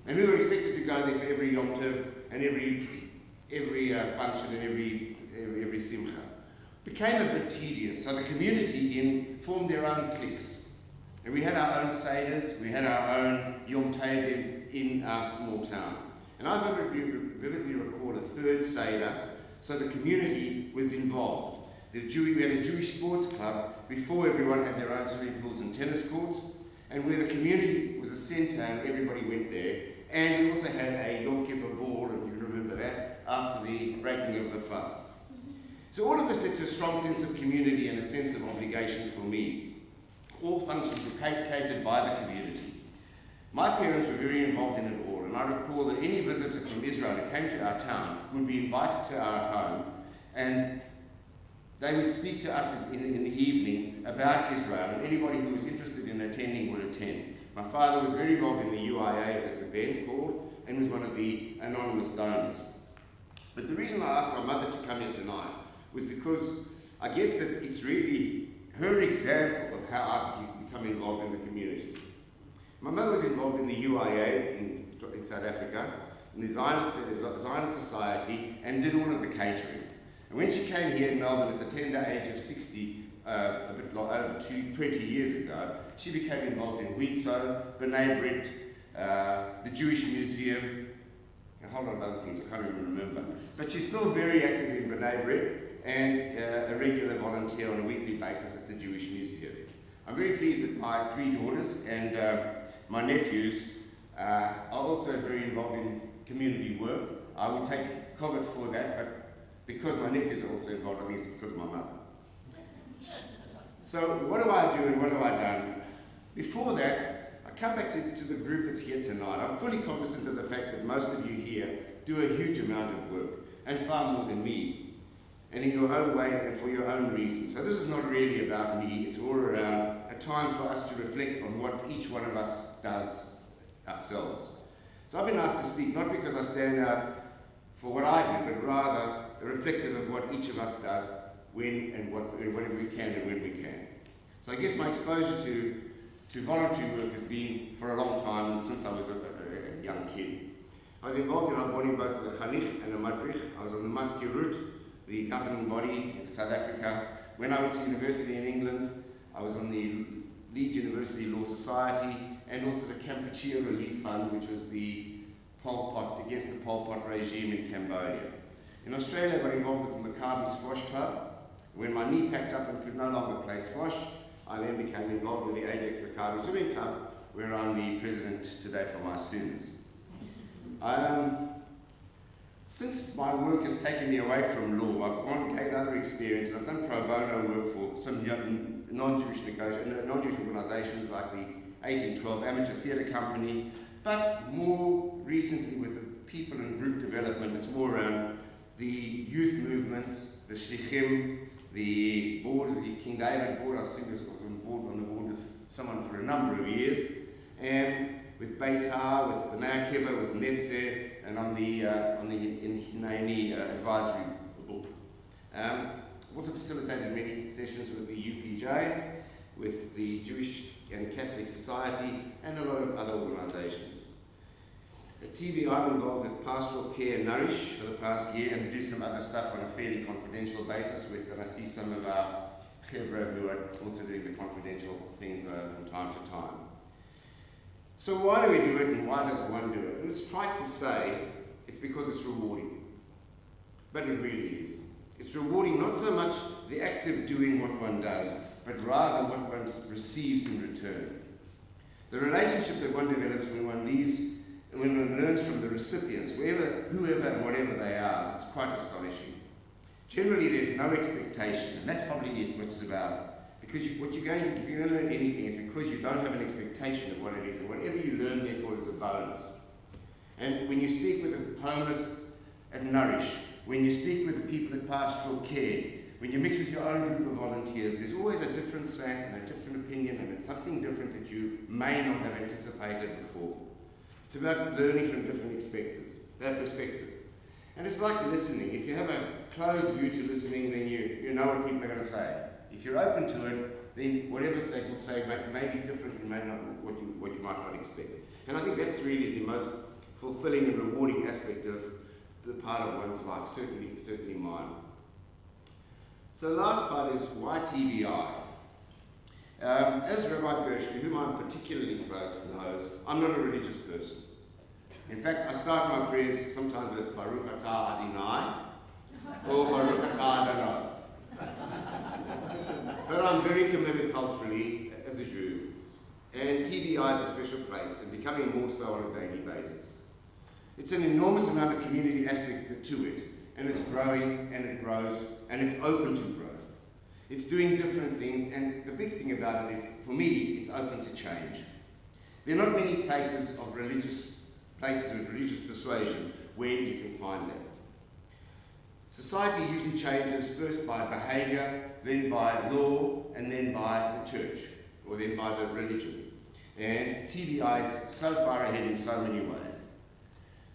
And we were expected to go there for every Yom Tov and every function and every simcha. Became a bit tedious, so the community formed their own cliques. And we had our own seders, we had our own Yom Tov in our small town. And I vividly recall a third seder, so the community was involved. We had a Jewish sports club before everyone had their own swimming pools and tennis courts, and where the community was a centre and everybody went there. And we also had a Yom Kippur ball, if you remember that, after the breaking of the fast. So all of this led to a strong sense of community and a sense of obligation for me. All functions were catered by the community. My parents were very involved in it all, and I recall that any visitor from Israel who came to our town would be invited to our home, and they would speak to us in the evening about Israel, and anybody who was interested in attending would attend. My father was very involved in the UIA, as it was then called, and was one of the anonymous donors. But the reason I asked my mother to come here tonight was because I guess that it's really her example of how I've become involved in the community. My mother was involved in the UIA in South Africa, in the Zionist Society, and did all of the catering. And when she came here in Melbourne at the tender age of 60, a bit over 20 years ago, she became involved in Wheat Sow, B'nai Brit, the Jewish Museum, and a whole lot of other things I can't even remember. But she's still very active in B'nai Brit and a regular volunteer on a weekly basis at the Jewish Museum. I'm very pleased that my 3 daughters and my nephews are also very involved in community work. I would take credit for that, but because my nephews are also involved, I think it's because of my mother. So what do I do and what have I done? Before that, I come back to the group that's here tonight. I'm fully cognizant of the fact that most of you here do a huge amount of work, and far more than me, and in your own way and for your own reasons. So this is not really about me, it's all around a time for us to reflect on what each one of us does ourselves. So I've been asked to speak not because I stand out for what I do, but rather reflective of what each of us does when and whenever we can and when we can. So I guess my exposure to voluntary work has been for a long time, since I was a young kid. I was involved in Albany, both as a Chanich and a Madrich. I was on the Maskirut, the governing body of South Africa. When I went to university in England, I was on the Leeds University Law Society, and also the Kampuchea Relief Fund, which was the Pol Pot, against the Pol Pot regime in Cambodia. In Australia, I got involved with the Maccabi Squash Club. When my knee packed up and could no longer play squash, I then became involved with the Ajax Maccabi Swimming Club, where I'm the president today for my sins. Since my work has taken me away from law, I've gone and gained other experience, and I've done pro bono work for some non-Jewish organisations like the 1812 Amateur Theatre Company, but more recently with the people and group development, it's more around the youth movements, the Shlichim, the board of the King David board. I was on the board with someone for a number of years, and with Beitar, with B'nai Akiva, with Netzer, and on the Hineni advisory board. I've also facilitated many sessions with the UPJ, with the Jewish and Catholic Society, and a lot of other organisations. At TV, I'm involved with pastoral care and Nourish for the past year, and do some other stuff on a fairly confidential basis with, and I see some of our chevra who are also doing the confidential things from time to time. So why do we do it, and why does one do it? And it's trite to say it's because it's rewarding, but it really is. It's rewarding not so much the act of doing what one does, but rather what one receives in return. The relationship that one develops when one learns from the recipients, whoever and whatever they are, it's quite astonishing. Generally, there's no expectation, and that's probably what it's about. Because if you're going to learn anything, it's because you don't have an expectation of what it is, and whatever you learn, therefore, is a bonus. And when you speak with the homeless at Nourish, when you speak with the people at pastoral care, when you mix with your own group of volunteers, there's always a different slant and a different opinion and something different that you may not have anticipated before. It's about learning from different perspectives. And it's like listening. If you have a closed view to listening, then you know what people are going to say. If you're open to it, then whatever they will say may be different and may not what you might not expect. And I think that's really the most fulfilling and rewarding aspect of the part of one's life, certainly mine. So the last part is why TBI? As Rabbi Gershwin, whom I'm particularly close, knows, I'm not a religious person. In fact, I start my prayers sometimes with Baruch Atah Adonai or Baruch Atah Adonai. I'm very committed culturally as a Jew, and TBI is a special place, and becoming more so on a daily basis. It's an enormous amount of community aspects to it, and it's growing, and it grows, and it's open to growth. It's doing different things, and the big thing about it is, for me, it's open to change. There are not many places with religious persuasion where you can find that. Society usually changes first by behaviour, then by law, and then by the church, or then by the religion. And TBI is so far ahead in so many ways.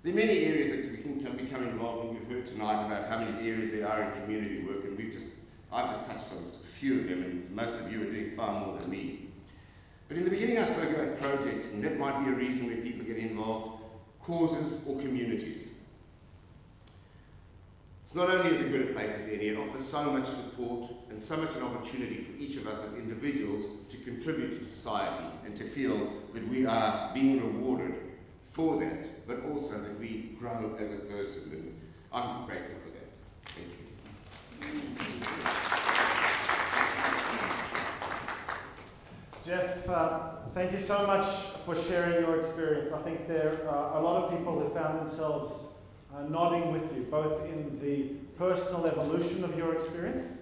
There are many areas that we can become involved in. We've heard tonight about how many areas there are in community work, and I've just touched on a few of them, and most of you are doing far more than me. But in the beginning I spoke about projects, and that might be a reason where people get involved, causes or communities. It's not only as good a place as any, it offers so much support and so much an opportunity for each of us as individuals to contribute to society and to feel that we are being rewarded for that, but also that we grow as a person, and I'm grateful for that. Thank you. Jeff, thank you so much for sharing your experience. I think there are a lot of people who found themselves nodding with you, both in the personal evolution of your experience,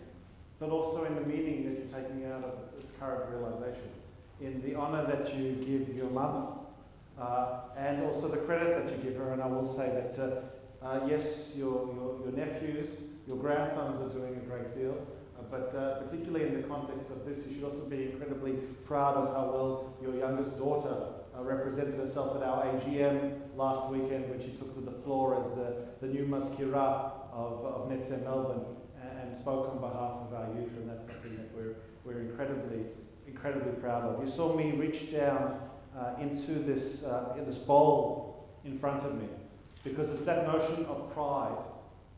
but also in the meaning that you're taking out of its current realization, in the honor that you give your mother, and also the credit that you give her. And I will say that, yes, your nephews, your grandsons are doing a great deal, but particularly in the context of this, you should also be incredibly proud of how well your youngest daughter represented herself at our AGM last weekend when she took to the floor as the new Maskira of Netze Melbourne and spoke on behalf of our youth, and that's something that we're incredibly proud of. You saw me reach down into this bowl in front of me, because it's that notion of pride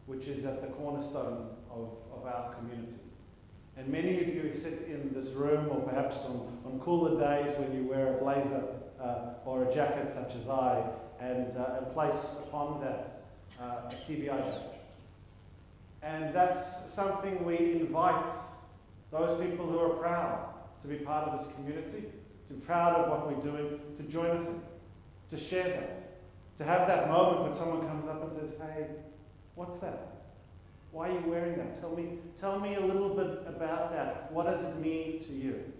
which is at the cornerstone of our community. And many of you sit in this room, or perhaps on cooler days when you wear a blazer or a jacket such as I, and place upon that a TBI badge. And that's something we invite those people who are proud to be part of this community, to be proud of what we're doing, to join us in, to share that, to have that moment when someone comes up and says, "Hey, what's that? Why are you wearing that? Tell me a little bit about that. What does it mean to you?"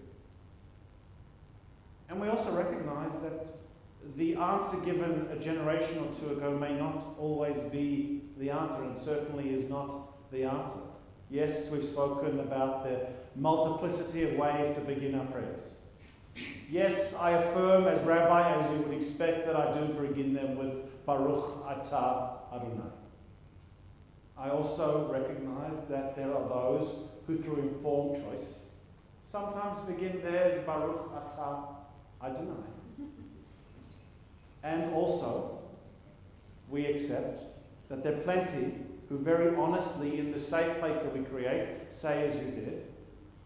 And we also recognize that the answer given a generation or two ago may not always be the answer, and certainly is not the answer. Yes, we've spoken about the multiplicity of ways to begin our prayers. Yes, I affirm as rabbi, as you would expect, that I do begin them with Baruch Atah Adonai. I also recognize that there are those who, through informed choice, sometimes begin theirs Baruch Atah Adonai. And also, we accept that there are plenty who very honestly, in the safe place that we create, say as you did,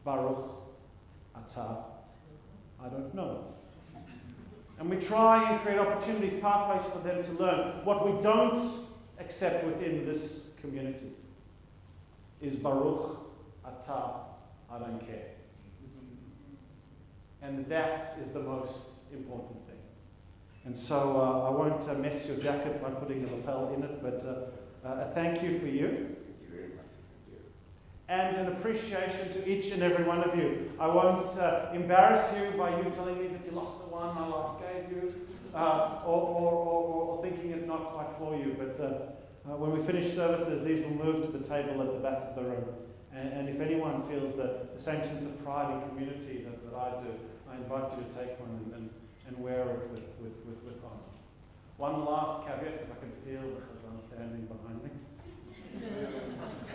Baruch Atah I don't know. And we try and create opportunities, pathways for them to learn. What we don't accept within this community is Baruch Atah I don't care. And that is the most important thing. And so I won't mess your jacket by putting a lapel in it, but a thank you for you. Thank you very much. Thank you. And an appreciation to each and every one of you. I won't embarrass you by you telling me that you lost the one I last gave you, or thinking it's not quite for you. But when we finish services, these will move to the table at the back of the room. And if anyone feels the same sense of pride and community that I do, I invite you to take one and wear it with honor. One last caveat, because I can feel the Chazan standing behind me.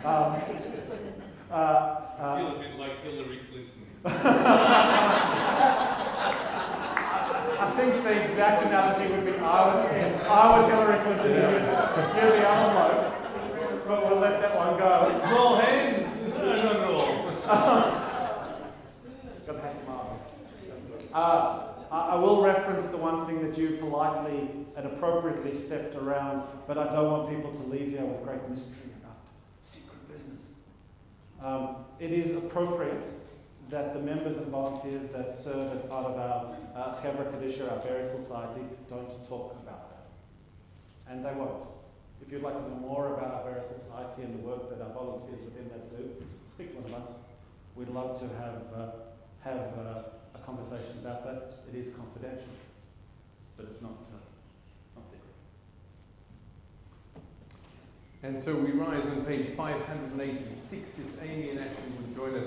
I feel a bit like Hillary Clinton. I think the exact analogy would be I was Hillary Clinton, you're the other bloke, but we'll let that one go. Small hand. Not at all. Got to have some arms. I will reference the one thing that you politely and appropriately stepped around, but I don't want people to leave here with great mystery about secret business. It is appropriate that the members and volunteers that serve as part of our Chevra Kadisha, our burial society, don't talk about that. And they won't. If you'd like to know more about our burial society and the work that our volunteers within that do, speak to one of us. We'd love to have a conversation about that. It is confidential, but it's not secret. And so we rise on page 586, if Amy and Ashley would join us.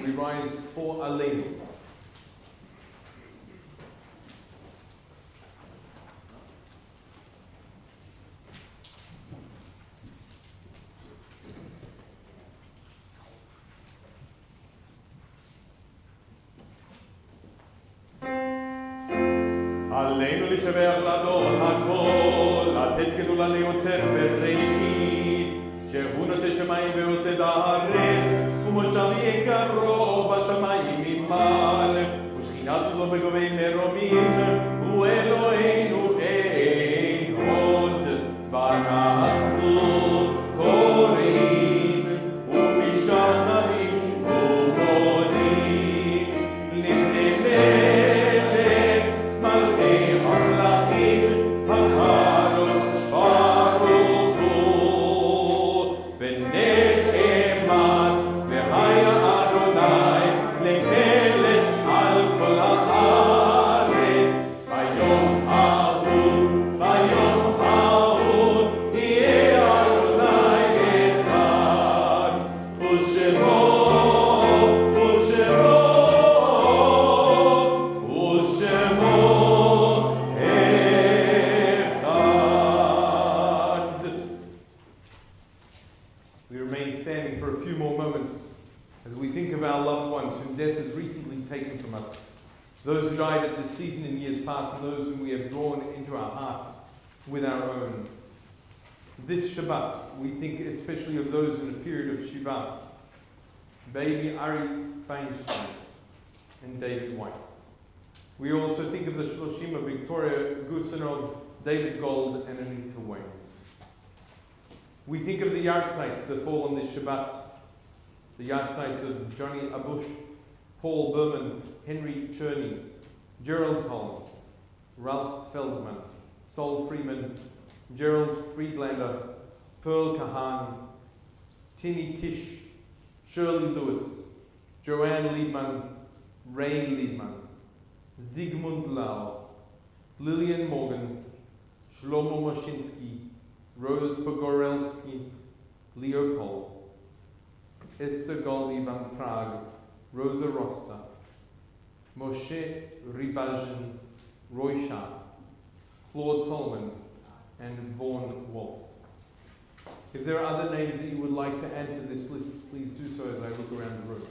We rise for Aleinu. עלינו לשבח לדור הכל, לתת גדולה ליוצר בראשית, שהוא נותן שמיים ועושה את הארץ, ומושב יקרו בשמיים ממעל, ושכינת עוזו בגובי מרומים, הוא אלוהינו אין עוד, ואנחנו קוראים ומשתחווים ומודים לפני מלך מלכי המלכים הקדוש ברוך הוא ונאמן והיה אדוני למלך על כל הארץ ביום ההוא יהיה אדוני אחד ושמו We remain standing for a few more moments as we think of our loved ones whom death has recently taken from us, those who died at this season in years past, and those whom we have drawn into our hearts with our own. This Shabbat, we think especially of those in a period of Shiva, baby Ari Feinstein and David Weiss. We also think of the Shloshim of Victoria Gusanov, David Gold, and Anita Wayne. We think of the yahrzeits that fall on this Shabbat, the yahrzeits of Johnny Abush, Paul Berman, Henry Cherney, Gerald Holland, Ralph Feldman, Sol Freeman, Gerald Friedlander, Pearl Kahan, Tinny Kish, Shirley Lewis, Joanne Liebman, Ray Liebman, Zygmunt Lau, Lillian Morgan, Shlomo Moshinsky, Rose Pogorelski, Leopold, Esther Goldy van Prague, Rosa Rosta, Moshe Ribazhin, Roy Shah, Claude Solomon, and Vaughan Wolf. If there are other names that you would like to add to this list, please do so as I look around the room.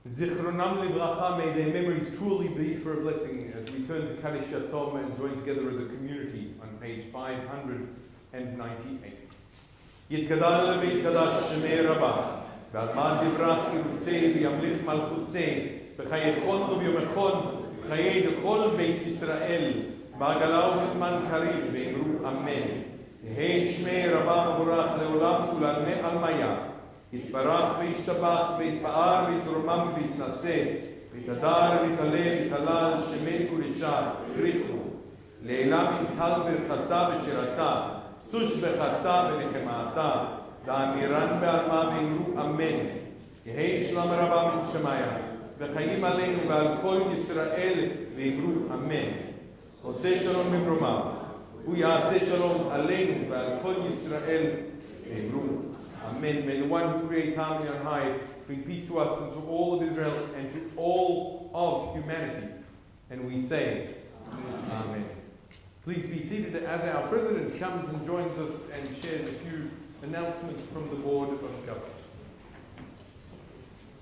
Zichronam Livracha, may their memories truly be for a blessing as we turn to Kaddish Yatom and join together as a community on page 598. Yitkadal v'yitkadash shemei Rabbah, v'almad divrach kirutei v'yamlich malchutei, v'chayechon v'yomechon, v'chayei dechol beit Yisrael, ba'agalau v'zman karib v'imru amen. Yehei shmei Rabbah v'vorach leolam ulalmei almaya, יתברך וישתבח ויתפאר ויתרומם ויתנשא ויתהדר ויתעלה ויתהלל שמי קודשה יברכו לעילה מנחל ברכתה ושירתה תושבחתה ונחמתה ואמירן בעלמה ואמרו אמן יהי שלום רבה מן שמיה וחיים עלינו ועל כל ישראל ואמרו אמן עושה שלום ממרומיו הוא יעשה שלום עלינו ועל כל ישראל ואמרו Amen. May the one who creates harmony on high bring peace to us and to all of Israel and to all of humanity. And we say, Amen. Please be seated as our President comes and joins us and shares a few announcements from the Board of Governors.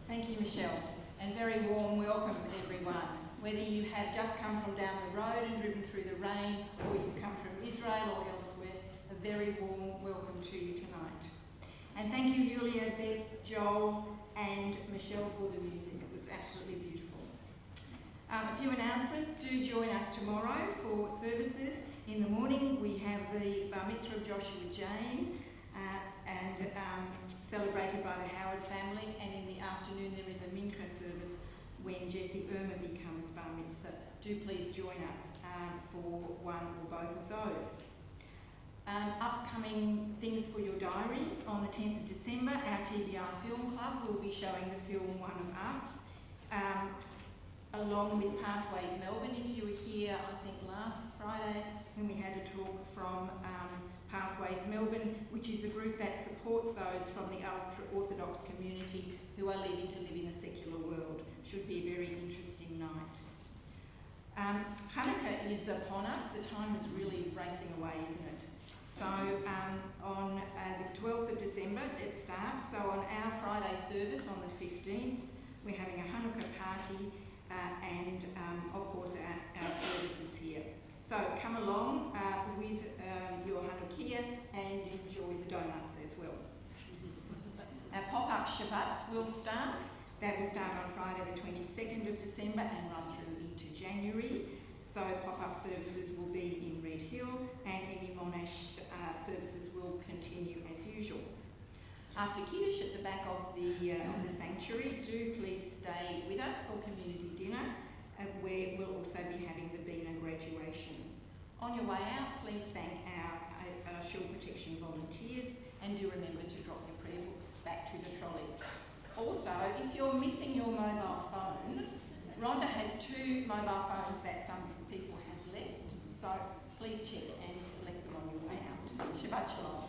Thank you, Michelle, and very warm welcome everyone. Whether you have just come from down the road and driven through the rain, or you've come from Israel or elsewhere, a very warm welcome to you tonight. And thank you, Julia, Beth, Joel, and Michelle for the music. It was absolutely beautiful. A few announcements. Do join us tomorrow for services. In the morning, we have the Bar Mitzvah of Joshua Jane, and celebrated by the Howard family. And in the afternoon, there is a Mincha service when Jessie Irma becomes Bar Mitzvah. Do please join us for one or both of those. Upcoming things for your diary. On the 10th of December, our TBI Film Club will be showing the film One of Us, along with Pathways Melbourne. If you were here, I think last Friday, when we had a talk from Pathways Melbourne, which is a group that supports those from the ultra-Orthodox community who are leaving to live in a secular world. Should be a very interesting night. Hanukkah is upon us. The time is really racing away, isn't it? So on the 12th of December it starts. So on our Friday service on the 15th, we're having a Hanukkah party and of course our services here. So come along with your Hanukkah and enjoy the donuts as well. Our pop-up Shabbats will start. That will start on Friday the 22nd of December and run through into January. So pop-up services will be in Red Hill and any Monash services will continue as usual. After Kiddush at the back of the sanctuary, do please stay with us for community dinner where we'll also be having the Bina graduation. On your way out, please thank our shield protection volunteers and do remember to drop your prayer books back to the trolley. Also, if you're missing your mobile phone, Rhonda has 2 mobile phones that some people have left, so please check and collect them on your way out. Shabbat Shalom.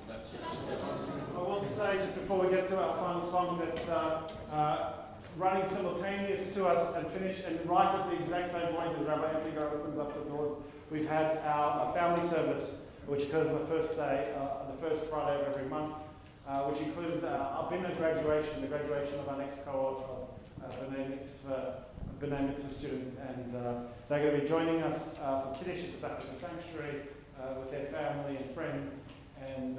I will say, just before we get to our final song, that running simultaneous to us and finish, and right at the exact same point as Rabbi Anthony opens up the doors, we've had our family service, which occurs on the first day, the first Friday of every month, which included our Bina graduation, the graduation of our next cohort of B'nai Mitzvah students, and they're going to be joining us for Kiddush at the back of the sanctuary with their family and friends, and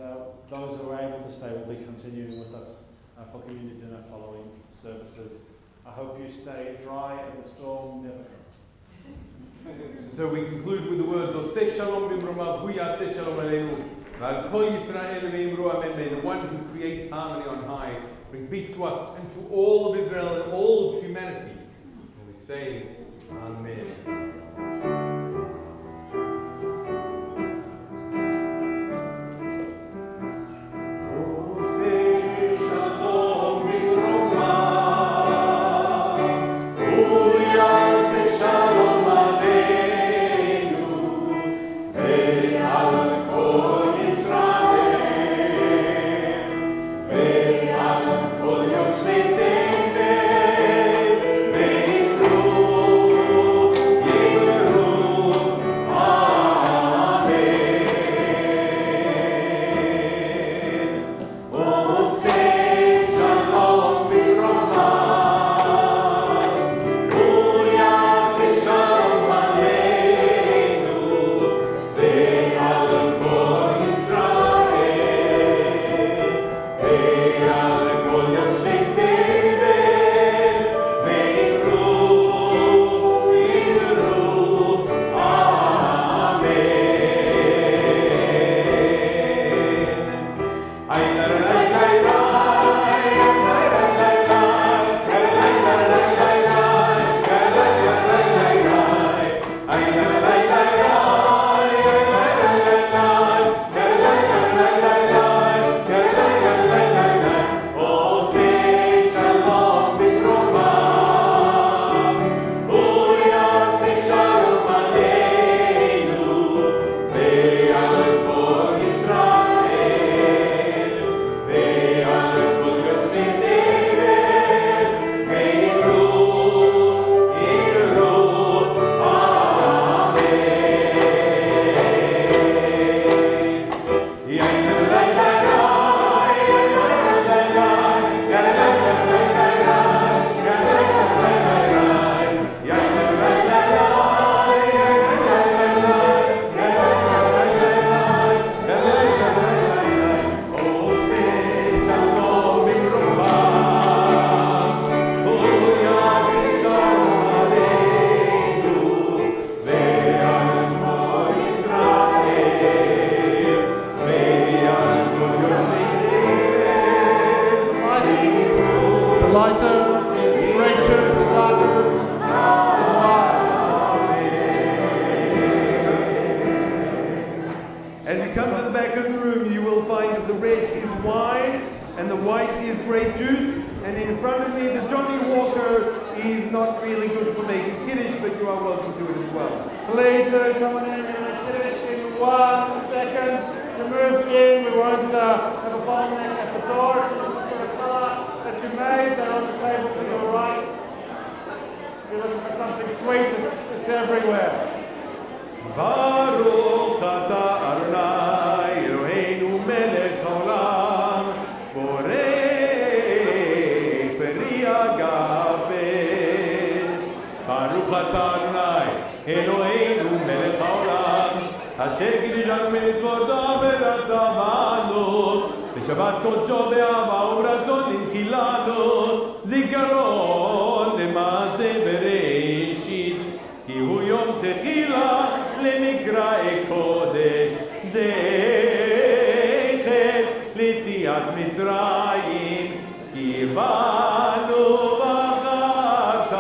those who are able to stay will be continuing with us for community dinner following services. I hope you stay dry and the storm never comes. So we conclude with the words, Oseh Shalom Bimromav, Hu Yaseh Shalom Aleinu, V'al Kol Yisrael V'imru Amen. May the one who creates harmony on high bring peace to us and to all of Israel and all of humanity. And we say, Amen. lighter is grape juice, the darker is wine. As you come to the back of the room, you will find that the red is wine and the white is grape juice. And in front of me, the Johnny Walker is not really good for making kiddish, but you are welcome to it as well. Please do come on in and finish in 1 second. To move in, we won't have a bottleneck at the door. If you're looking for a colour that you made, they're on the table to your right. If you're looking for something sweet, it's everywhere. Baruch atah Adonai Eloheinu melech haolam borei peri hagafen. Baruch atah Adonai Eloheinu melech haolam asher קידשנו במצוותיו ורצה בנו בשבת קודשו באהבה ורצון הנחילנו זיכרון למעשה בראשית כי הוא יום תחילה למקראי קודש זכר ליציאת מצרים כי באנו בחרת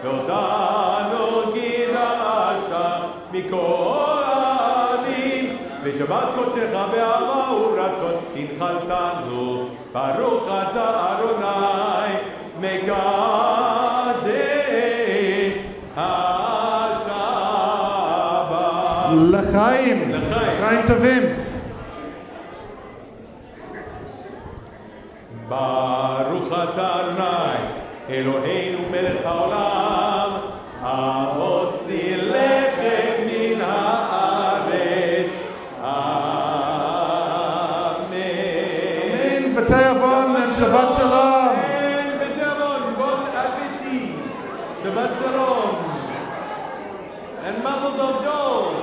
ואותנו קידשת מכל העמים בשבת קודשך באהבה ורצון הנחלתנו ברוך אתה אדוני מקדש לחיים. לחיים טובים. ברוך אתה אדוני אלוהינו מלך העולם המוציא לחם מן הארץ אמן. בתי אבון, שבת שלום. אמן. בתי אבון, בון אפטי. שבת שלום. And Mazel Tov Joel.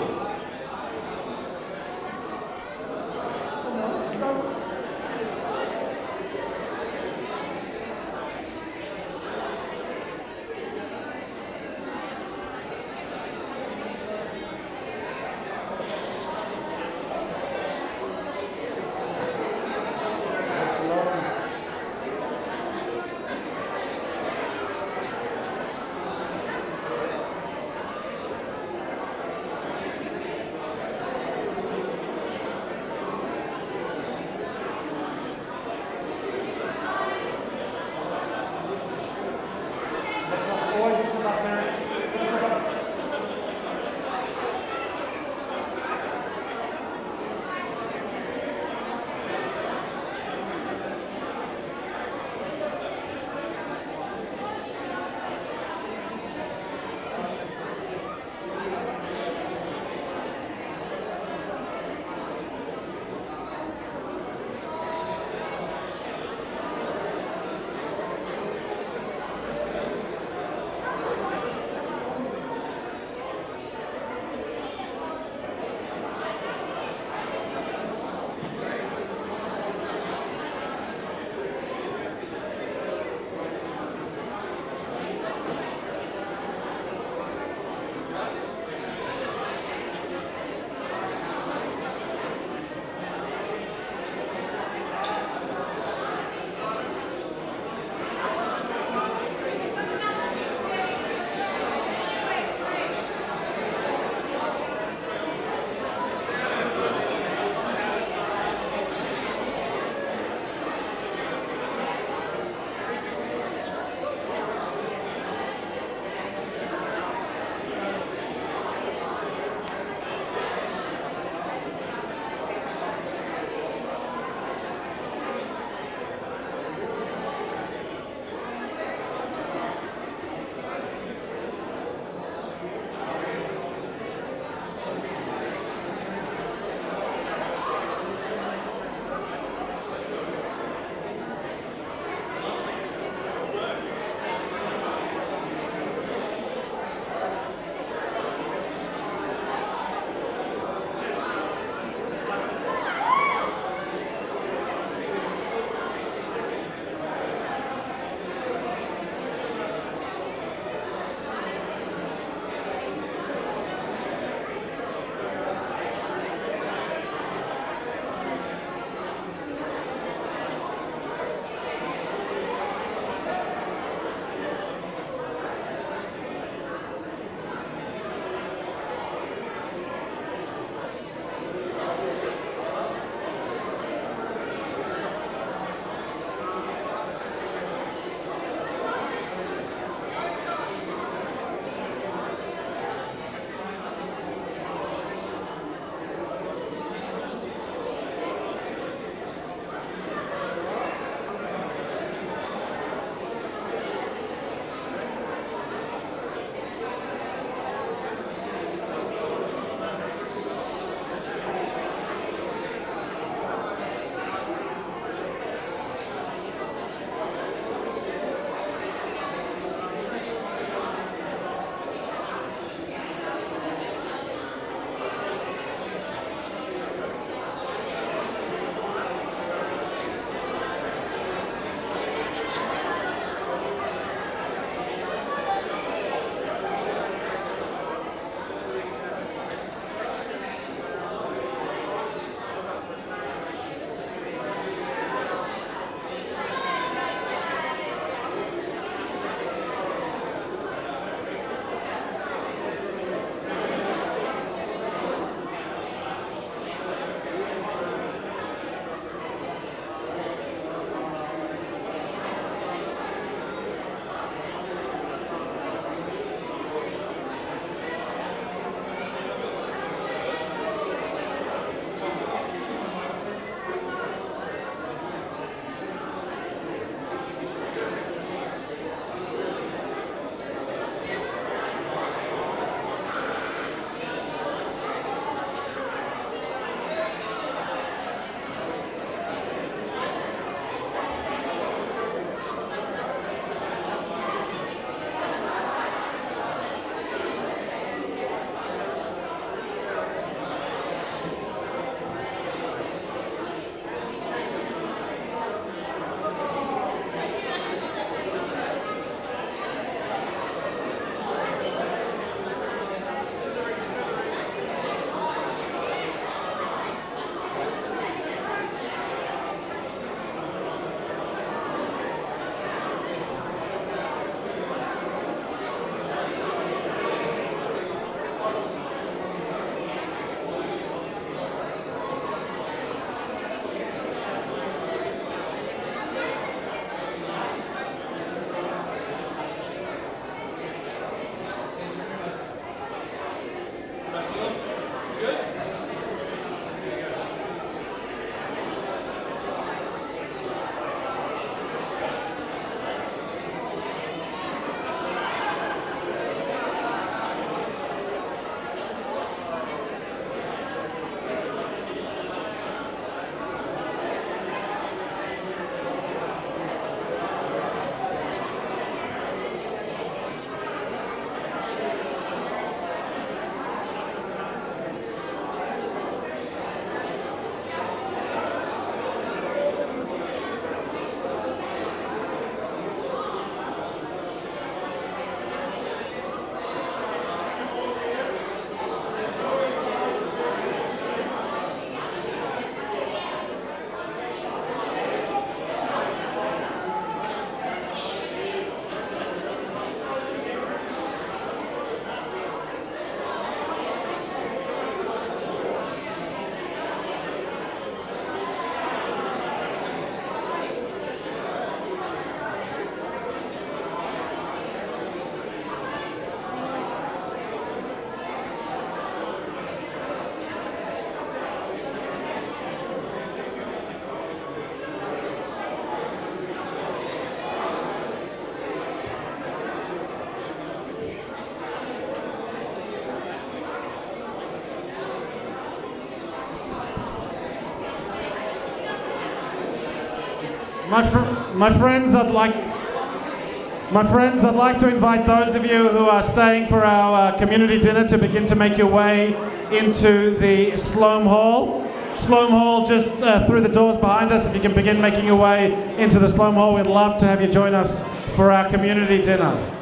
My friends, I'd like to invite those of you who are staying for our community dinner to begin to make your way into the Sloam Hall. Sloam Hall just through the doors behind us. If you can begin making your way into the Sloam Hall, we'd love to have you join us for our community dinner.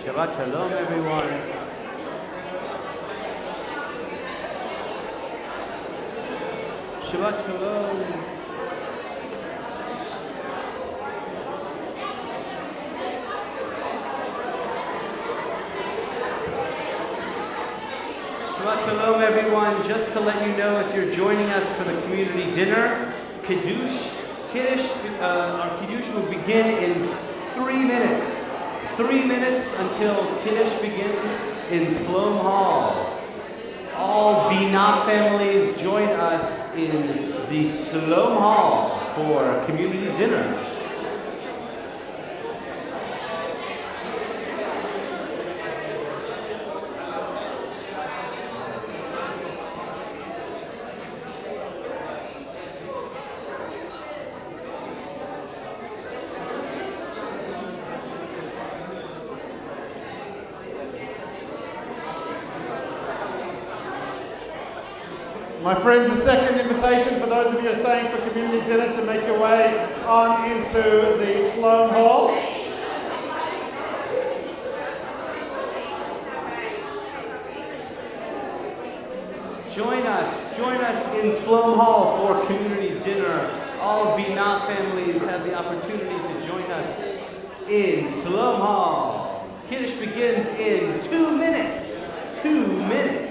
Shabbat Shalom, everyone. Shabbat Shalom. Shabbat Shalom, everyone. Just to let you know, if you're joining us for the community dinner, our Kiddush will begin in 3 minutes. 3 minutes until Kiddush begins in Sloam Hall. All Binah families join us in the Sloam Hall for community dinner. My friends, a second invitation for those of you who are staying for community dinner to make your way on into the Sloam Hall. Join us in Sloam Hall for community dinner. All Binah families have the opportunity to join us in Sloam Hall. Kiddush begins in 2 minutes. 2 minutes.